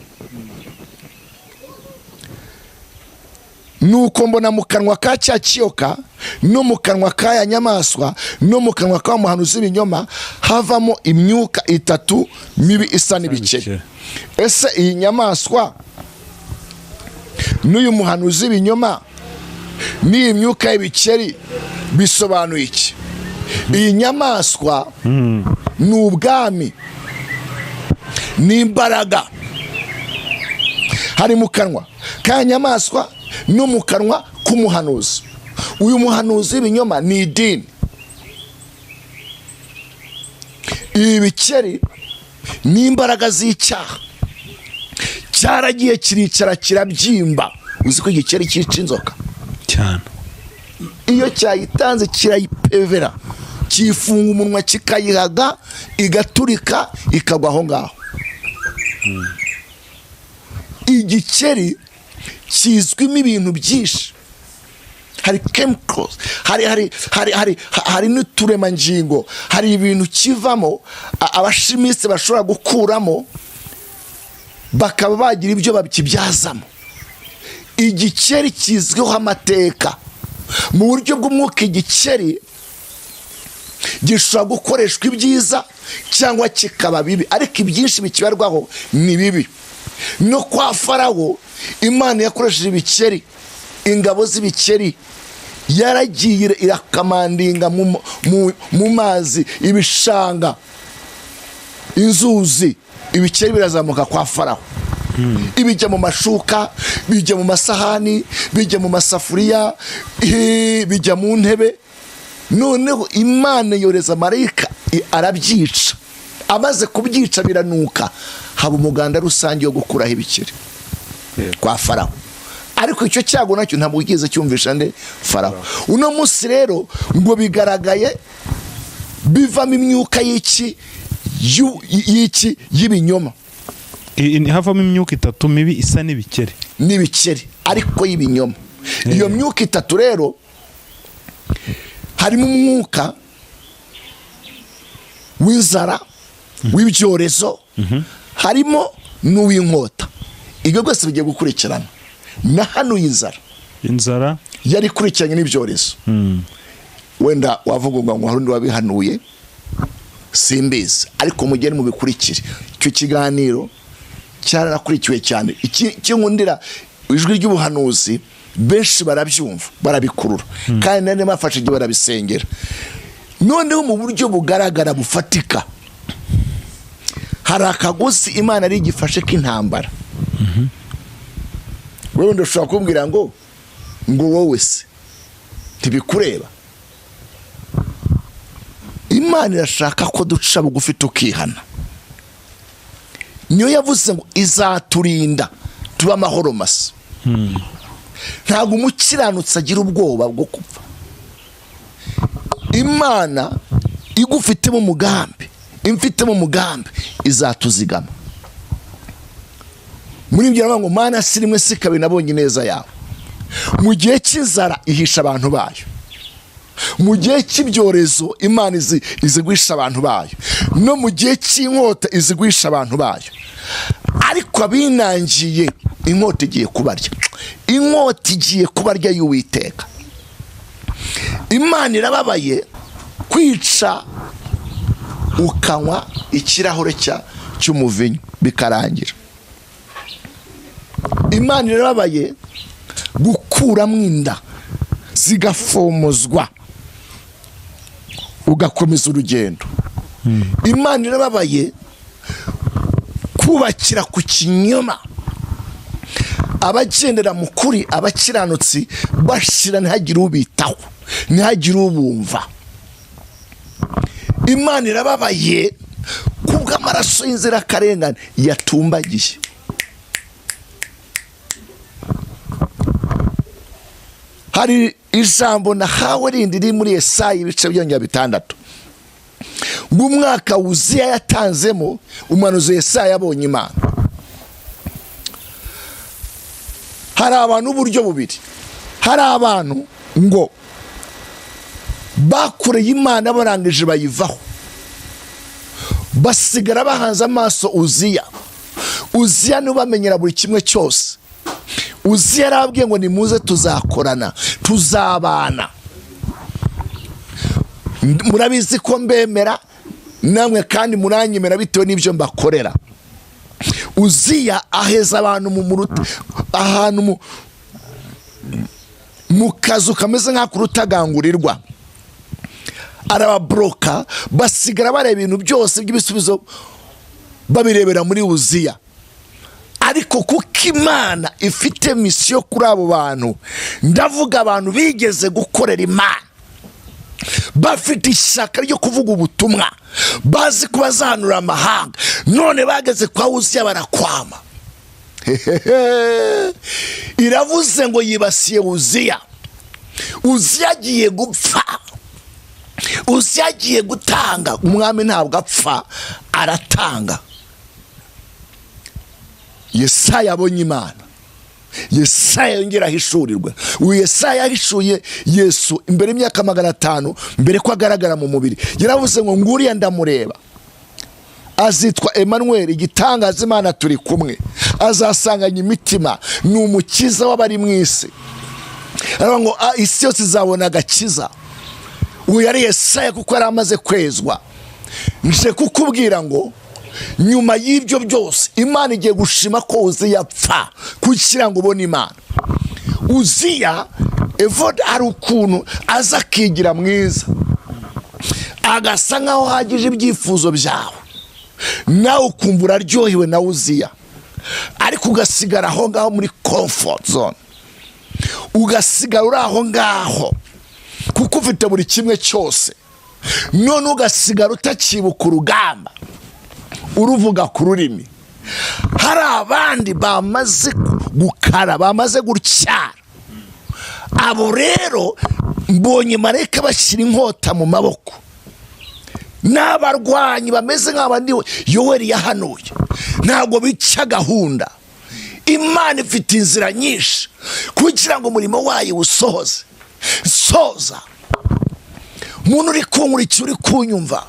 nuko mbona mu kanwa ka cya kiyoka no mu kanwa k'aya nyamaswa no mu kanwa ka muhanuzi w'ibinyoma havamo imyuka itatu mibi isa n'ibikeri. Ese iyi nyamaswa n'uyu muhanuzi w'ibinyoma n'iyi myuka y'ibikeri bisobanuye iki? Iyi nyamaswa ni ubwami, ni imbaraga, hari mu kanwa ka nyamaswa no mu kanwa k'umuhanuzi. Uyu muhanuzi w'ibinyoma ni idini. Ibi bikeri ni imbaraga z'icyaha, cyaragiye kiricara kirabyimba. Uzi ko igikeri cyica inzoka cyane, iyo cyayitanze kirayipevera, kifunga umunwa kikayihaga, igaturika ikagwa aho ngaho. Igikeri kizwimo ibintu byinshi, hari chemicals, hari n'uturemangingo, hari ibintu kivamo abashimisite bashobora gukuramo bakaba bagira ibyo bakibyazamo. Igikeri kizwiho amateka mu buryo bw'umwuka. Igikeri gishobora gukoreshwa ibyiza cyangwa kikaba bibi, ariko ibyinshi bikibarwaho ni bibi. No kwa Farawo Imana yakoresheje ibikeri, ingabo z'ibikeri yaragiye irakamandinga mu mazi, ibishanga, inzuzi, ibikeri birazamuka kwa Farawo. Ibijya mu mashuka, bijya mu masahani, bijya mu masafuriya, bijya mu ntebe. Noneho Imana yoreza marayika arabyica. Amaze kubyica biranuka, haba umuganda rusange wo gukuraho ibikeri kwa Farawo. Ariko icyo cyago nacyo ntabwo wigeze cyumvisha nde Farawo. Uno munsi rero ngo bigaragaye bivamo imyuka y'iki y'ibinyoma. Havamo imyuka itatu mibi isa n'ibikeri, n'ibikeri ariko y'ibinyoma. Iyo myuka itatu rero harimo umwuka w'inzara, w'ibyorezo, harimo n'uw'inkota. Ibyo byose bigiye gukurikirana. Na hano inzara yari ikurikiranye n'ibyorezo. Wenda wavuga ngo harundi wabihanuye simbizi, ariko mugere mu bikurikire. Icyo kiganiro cyarakurikiwe cyane. Ikinkundira ijwi ry'ubuhanuzi benshi barabyumva, barabikurura, kandi nane bafashe igihe barabisengera. Noneho mu buryo bugaragara bufatika hari akagozi Imana ari igifashe k'intambara. Wewe ndashobora kumbwira ngo wowe se ntibikureba. Imana irashaka ko duca bugufi tukihana. Niyo yavuze ngo izaturinda tuba amahoro masa. Ntabwo umukiranutsi agira ubwoba bwo kupfa. Imana igufitemo umugambi, imfitemo umugambi, izatuzigama. Muri ibyo ngo Mana si rimwe si kabiri nabonye neza yawe. Mu gihe cy'inzara ihisha abantu bayo, mu gihe cy'ibyorezo Imana izigwisha abantu bayo, no mu gihe cy'inkota izigwisha abantu bayo. Ariko abinangiye inkota igiye kubarya, inkota igiye kubarya y'Uwiteka. Imana irababaye kwica ukanywa ikirahure cy'umuvinyo bikarangira. Imana irababaye gukuramo inda zigafomozwa ugakomeza urugendo. Imana irababaye kubakira ku kinyoma, abagendera mu kuri, abakiranutsi bashira ntihagire ubitaho, ntihagire ubumva. Imana irababaye kubw'amaraso y'inzirakarengane yatumbagiye. Hari ijambo nahawe rindi riri muri Yesaya ibice byongera 6 ngo umwaka Uziya yatanzemo umuhanuzi Yesaya yabonye Imana. Hari abantu uburyo bubiri. Hari abantu ngo bakureye Imana barangije bayivaho, basigara bahanze amaso Uziya. Uziya niwe bamenyera buri kimwe cyose. Uziya yarababwiye ngo nimuze tuzakorana, tuzabana. Murabizi ko mbemera namwe kandi muranyemera bitewe n'ibyo mbakorera. Uziya aheza abantu ahantu mu kazu kameze nk'ako rutagangurirwa, arababroka, basigara bareba ibintu byose by'ibisubizo babirebera muri Uziya. Ariko kuko Imana ifite misiyo kuri abo bantu, ndavuga abantu bigeze gukorera Imana, bafite ishyaka ryo kuvuga ubutumwa, bazi ko bazanura amahanga, none bageze kwa Uziya barakwama. Iravuze ngo yibasiye Uziya. Uziya agiye gupfa, Uziya agiye gutanga. Umwami ntabwo apfa, aratanga. Yesaya abonye Imana, Yesaya yongera ahishurirwe. Yesaya yahishuye Yesu imbere y'imyaka 500 mbere ko agaragara mu mubiri. Yaravuze ngo nguriya ndamureba, azitwa Emmanuel, igitangaza Imana turi kumwe, azasanganya imitima, ni umukiza w'abari mu isi. Aravuga ngo isi yose izabona agakiza. Uyu yari Yesaya kuko yari amaze kwezwa. Nje kukubwira ngo nyuma y'ibyo byose Imana igiye gushima ko Uziya apfa kugira ngo ubone Imana. Uziya evoda ari ukuntu aza akigira mwiza, agasa nkaho hagije ibyifuzo byawe, nawe ukumva uraryohewe na Uziya, ariko ugasigara aho ngaho muri comfort zone, ugasigara uri aho ngaho kuko ufite buri kimwe cyose, none ugasigara utakibuka urugamba, uruvuga ku rurimi. Hari abandi bamaze gukara, bamaze gutyara. Abo rero mbonye marayika bashyira inkota mu maboko, n'abarwanyi bameze nk'abandi Yoweri yahanuye. Ntabwo bica gahunda. Imana ifite inzira nyinshi kugira ngo umurimo wayo usohoze. Soza muntu uri kunkurikira, uri kunyumva,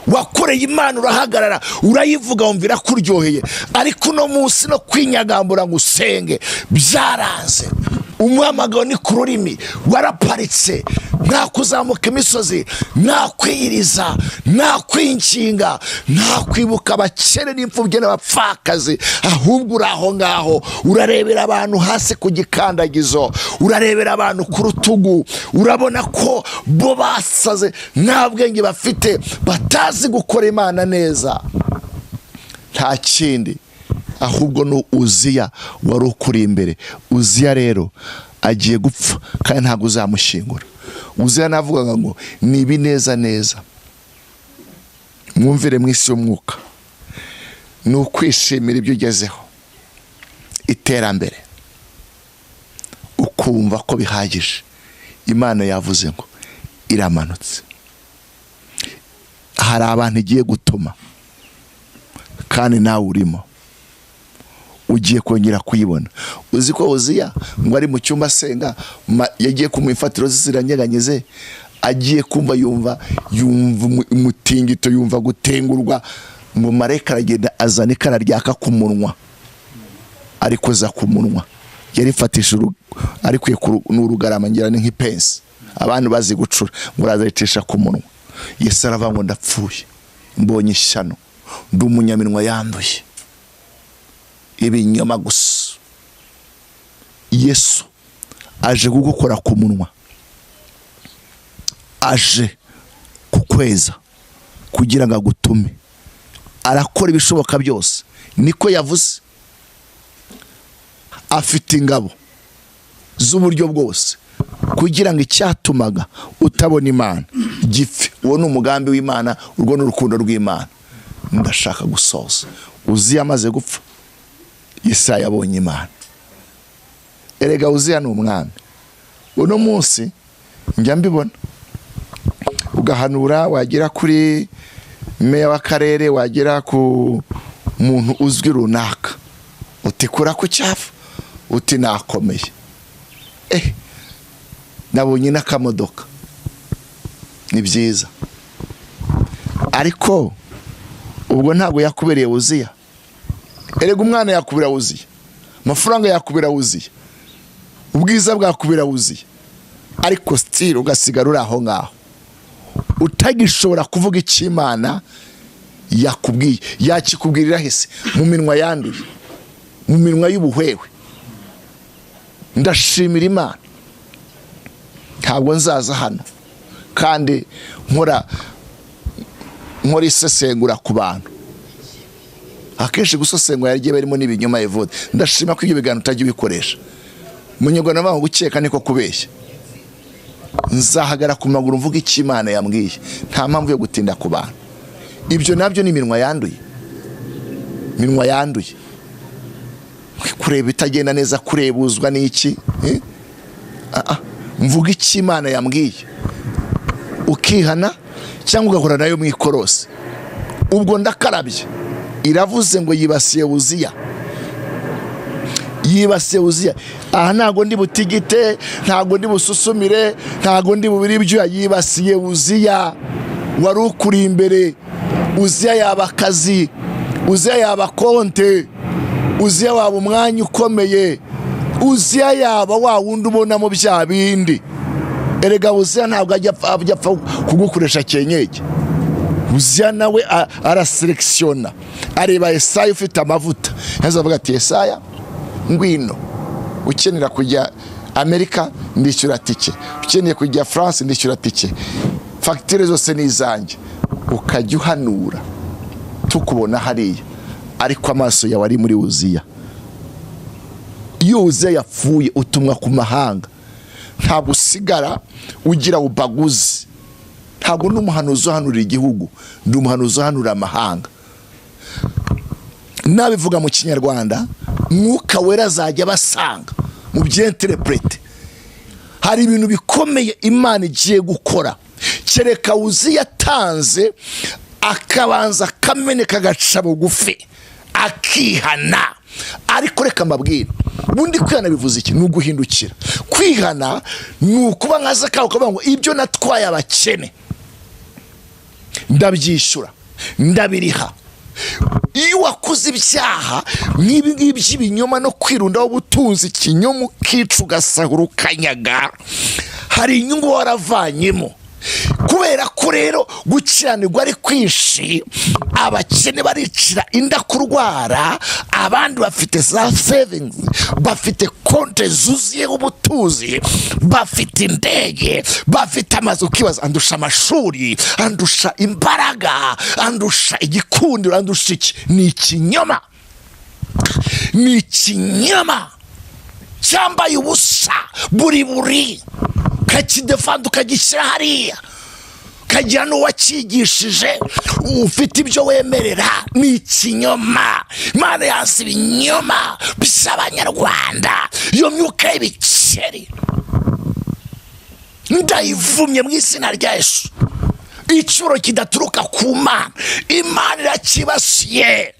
wakoreye Imana, urahagarara, urayivuga, wumvira kuryoheye, ariko no munsi no kwinyagambura ngo usenge byaranze. Umuhamagaro ni ku rurimi, waraparitse. Nta kuzamuka imisozi, nta kwiyiriza, nta kwinkinga, nta kwibuka abakene n'imfubyi n'abapfakazi, ahubwo uri aho ngaho urarebera abantu hasi ku gikandagizo, urarebera abantu ku rutugu, urabona ko bo basaze, nta bwenge bafite, batazi gukora Imana neza. Nta kindi ahubwo no Uziya wari ukuri imbere. Uziya rero agiye gupfa kandi ntabwo uzamushingura. Uziya navugaga ngo ni bineza neza, mwumvire mu isi y'umwuka, ni ukwishimira ibyo ugezeho, iterambere, ukumva ko bihagije. Imana yavuze ngo iramanutse. Hari abantu igiye gutuma kandi nawe urimo, ugiye kongera kuyibona. Uzi ko Uziya ngo ari mu cyumba asenga, yagiye ku mwifatiro ziranyeganyeze, agiye kumva yumva umutingito, yumva gutengurwa, ngo marayika aragenda azana ikara ryaka ku munwa, ariko za ku munwa yarifatisha ariko n'urugarama ngira ni nk'ipensi abantu bazi gucura, ngo arazicisha ku munwa. Yesu aravuga ngo ndapfuye, mbonye ishyano, ndi umunyaminwa yanduye, ibinyoma gusa. Yesu aje kugukora ku munwa, aje kukweza kugira ngo agutume. Arakora ibishoboka byose, niko yavuze. Afite ingabo z'uburyo bwose kugira ngo icyatumaga utabona Imana gipfe. Uwo ni umugambi w'Imana, urwo ni urukundo rw'Imana. Ndashaka gusoza. Uziya amaze gupfa, Yesaya abonye Imana. Erega Uziya ni umwami. Uno munsi njya mbibona, ugahanura, wagera kuri meya w'akarere, wagera ku muntu uzwi runaka, utikura ku cyafu, uti nakomeye. Nabonye n'akamodoka, ni byiza, ariko ubwo ntabwo yakubereye Uziya. Erega umwana yakubera Uziya, amafaranga yakubera wuziye, ubwiza bwakubera wuziye, ariko still ugasigara uri aho ngaho utagishobora kuvuga icyo Imana yakubwiye. Yakikubwirira hese mu minwa yanduye, mu minwa y'ubuhwewe. Ndashimira Imana, ntabwo nzaza hano kandi nkora isesengura ku bantu. Akenshi gusesengura yagiye barimo n'ibinyoma evode. Ndashima ko ibyo biganiro utajya ubikoresha. Munyarwanda bavuga gukeka niko kubeshya. Nzahagara ku maguru mvuga icyo Imana yambwiye, nta mpamvu yo gutinda ku bantu. Ibyo nabyo ni iminwa yanduye, iminwa yanduye. Kureba itagenda neza, kurebuzwa n'iki? Mvuga icyo Imana yambwiye, ukihana cyangwa ugahora nayo mu ikorosi. Ubwo ndakarabye. Iravuze ngo yibasiye Uziya, yibasiye Uziya. Aha ntago ndi butigite, ntago ndi bususumire, ntago ndi bubiri ibyo. Yibasiye Uziya wari ukuri imbere. Uziya yaba akazi, Uziya yaba konte, Uziya waba umwanya ukomeye, Uziya yaba wa wundi ubona mu bya bindi. Erega Uziya ntabwo ajya apfa kugukoresha cyenyege. Uziya nawe araselekisiona, areba Yesaya ufite amavuta, yazavuga ati Yesaya ngwino, ukenera kujya Amerika ndishyura tike, ukeneye kujya France ndishyura tike, fagitire zose n'izanjye. Ukajya uhanura tukubona hariya, ariko amaso yawe ari muri Uziya. Iyo Uziya yapfuye utumwa ku mahanga, ntabwo usigara ugira ubaguzi. Ntabwo n'umuhanuzi uhanurira igihugu, ndi umuhanuzi uhanurira amahanga. Nabivuga mu Kinyarwanda, Mwuka Wera azajya basanga mu by'interprete. Hari ibintu bikomeye Imana igiye gukora. Kereka Uziya yatanze akabanza kameneka gaca bugufi akihana. Ariko reka mbabwira, ubundi kwihana bivuze iki? Ni uguhindukira. Kwihana ni ukuba nka Zakayo ukavuga ngo ibyo natwaye abakene ndabyishyura, ndabiriha. Iyo wakuze ibyaha nk'ibi ngibi by'ibinyoma no kwirundaho ubutunzi, ikinyoma ukica ugasahura ukanyaga, hari inyungu waravanyemo. Kubera ko rero gukiranirwa ari kwinshi, abakene baricira inda kurwara, abandi bafite za savings, bafite konte zuzuyeho ubutuzi, bafite indege, bafite amazu. Ukibaza, andusha amashuri, andusha imbaraga, andusha igikundiro, andusha iki? Ni ikinyoma, ni ikinyoma cyambaye ubusa buri kakidefanda ukagishyira hariya, kagira n'uwakigishije ufite ibyo wemerera. Ni ikinyoma. Imana yansi ibinyoma by'Abanyarwanda, iyo myuka y'ibikeri ndayivumye mu izina rya Yesu. Icyuro kidaturuka ku Mana, Imana irakibasiye.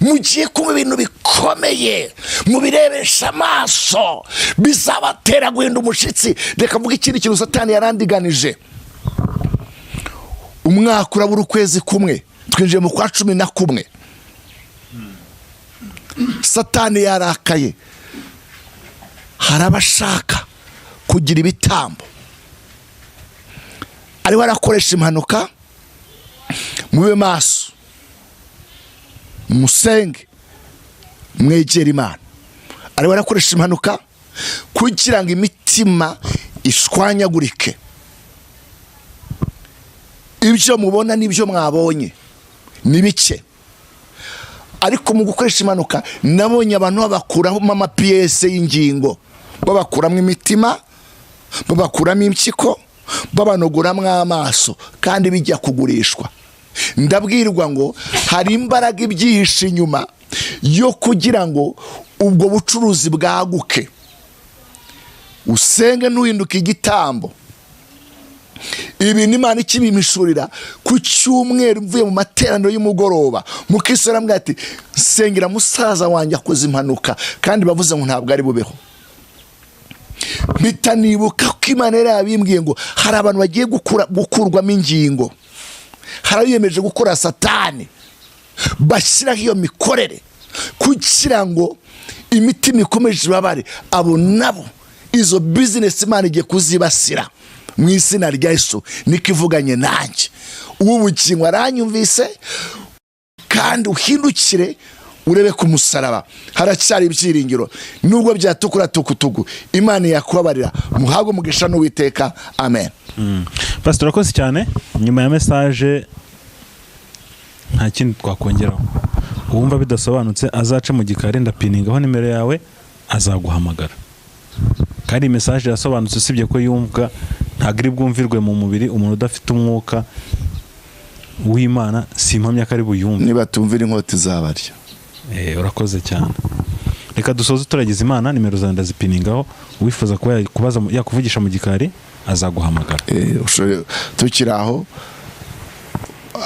Mugiye kuba ibintu bikomeye, mubirebesha amaso, bizabatera guhinda umushitsi. Reka mvuga ikindi kintu Satani yarandiganije. Umwaka urabura ukwezi kumwe, twinjiye mu kwa 11. Satani yarakaye, harabashaka kugira ibitambo. Ariho arakoresha impanuka. Mube maso, musenge, mwegera Imana. Ariho arakoresha impanuka kugira ngo imitima ishwanyagurike. Ibyo mubona n'ibyo mwabonye ni bike, ariko mu gukoresha impanuka nabonye abantu babakuraho amapiyese y'ingingo, babakuramo imitima, babakuramo impyiko, babanoguramo amaso, kandi bijya kugurishwa. Ndabwirwa ngo hari imbaraga ibyihishe inyuma yo kugira ngo ubwo bucuruzi bwaguke. Usenge n'uhinduka igitambo. Ibi ni Imana ikibimishurira ku cyumweru mvuye mu materaniro y'umugoroba. Mukisora mbwa ati sengera musaza wanjye akoze impanuka, kandi bavuze ngo ntabwo ari bubeho. Bitanibuka ko Imana yarabimbwiye ngo hari abantu bagiye gukurwamo ingingo. Harabiyemeje gukora Satani bashyiraho iyo mikorere kugira ngo imitima ikomeje ibabare, abo nabo izo bizinesi Imana igiye kuzibasira mu izina rya Yesu. Niko ivuganye nanjye, ubugingo aranyumvise, kandi uhindukire urebe ku musaraba haracyari ibyiringiro, nubwo byatukura tukutugu Imana yakubabarira. Muhabwe umugisha n'Uwiteka, amen. Pastor, urakoze cyane. Nyuma ya message nta kindi twakongeraho. Uwumva bidasobanutse azace mu gikari, ndapiningaho nimero yawe, azaguhamagara. Kandi message yasobanutse, usibye ko yumvwa ntabwo iri bwumvirwe mu mubiri. Umuntu udafite umwuka w'Imana simpamya ko ari buyumve. Niba tumvira inkota izabarya. Urakoze cyane. Reka dusoze turagize Imana. Nimero zawe ndazipiningaho, uwifuza kubaza yakuvugisha mu gikari azaguhamagara. Tukiri aho,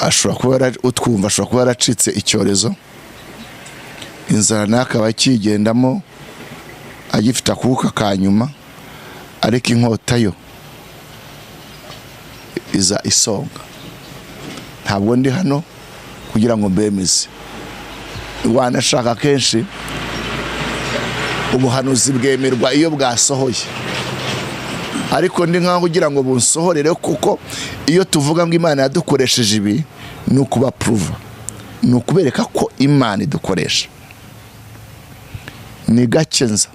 ashobora kuba utwumva, ashobora kuba yaracitse icyorezo, inzara nakaba kigendamo, agifite akuka ka nyuma, ariko inkota yo iza isonga. Ntabwo ndi hano kugira ngo mbemize. Wanashaka kenshi ubuhanuzi bwemerwa iyo bwasohoye, ariko ndi nkaho kugira ngo bunsohorere, kuko iyo tuvuga ngo Imana yadukoresheje ibi, ni ukuba prove, ni ukubereka ko Imana idukoresha. Ni gake nza,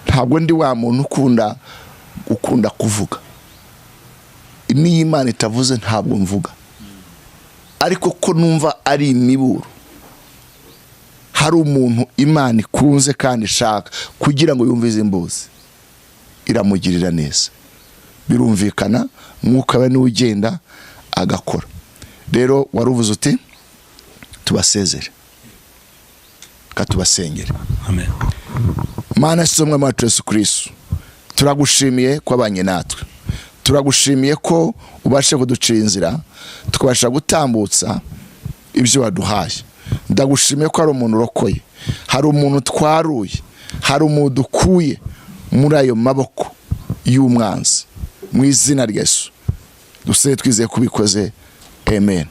ntabwo ndi wa muntu ukunda kuvuga. Niyo Imana itavuze ntabwo mvuga, ariko ko numva ari imiburo, hari umuntu Imana ikunze kandi ishaka kugira ngo yumve izi mbuzi, iramugirira neza. Birumvikana, mwuka we niwe ugenda agakora. Rero waruvuze uti tubasezere, katubasengere. Amen. Mana somwe mu Yesu Kristo, turagushimiye ko abanye natwe, turagushimiye ko ubashe kuducira inzira tukabasha gutambutsa ibyo waduhaye. Ndagushimiye ko hari umuntu urokoye, hari umuntu twaruye, hari umuntu ukuye muri ayo maboko y'umwanzi. Mu izina rya Yesu duseye twizeye kubikoze, amen.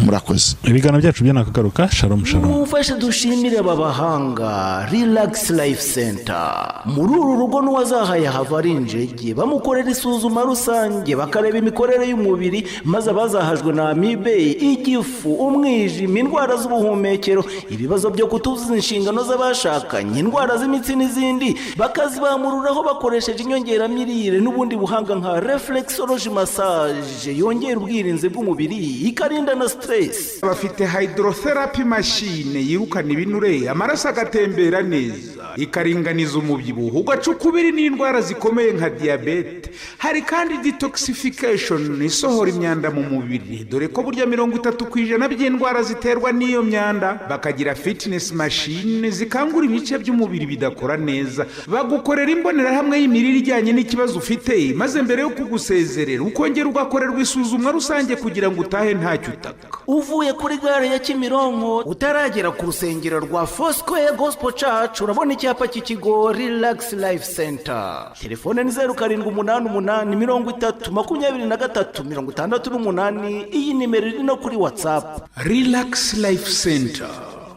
Murakoze. Ibiganiro byacu byanakagaruka. Shalom shalom. Mufashe dushimire aba bahanga Relax Life Center. Muri uru rugo n'uwazahaye hava ari injege, bamukorera isuzuma rusange, bakareba imikorere y'umubiri, maze abazahajwe na amibe, igifu, umwijima, indwara z'ubuhumekero, ibibazo byo kutuzuza inshingano z'abashakanye, indwara z'imitsi n'izindi, bakazibamururaho bakoresheje inyongeramirire n'ubundi buhanga nka reflexology massage yongera ubwirinzi bw'umubiri, ikarinda na stress. Bafite hydrotherapy machine yirukana ibinure, amaraso agatembera neza, ikaringaniza umubyibuho, ugacukubiri n'indwara zikomeye nka diabete. Hari kandi detoxification isohora imyanda mu mubiri, dore ko burya 30% by'indwara ziterwa n'iyo myanda. Bakagira fitness machine zikangura ibice by'umubiri bidakora neza, bagukorera imbonerahamwe y'imirire ijyanye n'ikibazo ufite, maze mbere yo kugusezerera ukongera ugakorerwa isuzumwa rusange kugira ngo utahe ntacyo utaka. Uvuye kuri gare ya Kimironko utaragera ku rusengero rwa Foursquare Gospel Church, urabona icyapa cy'ikigo Relax Life Center. Telefone ni 0788302368. Iyi nimero iri no kuri WhatsApp. Relax Life Center,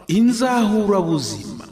inzahura buzima.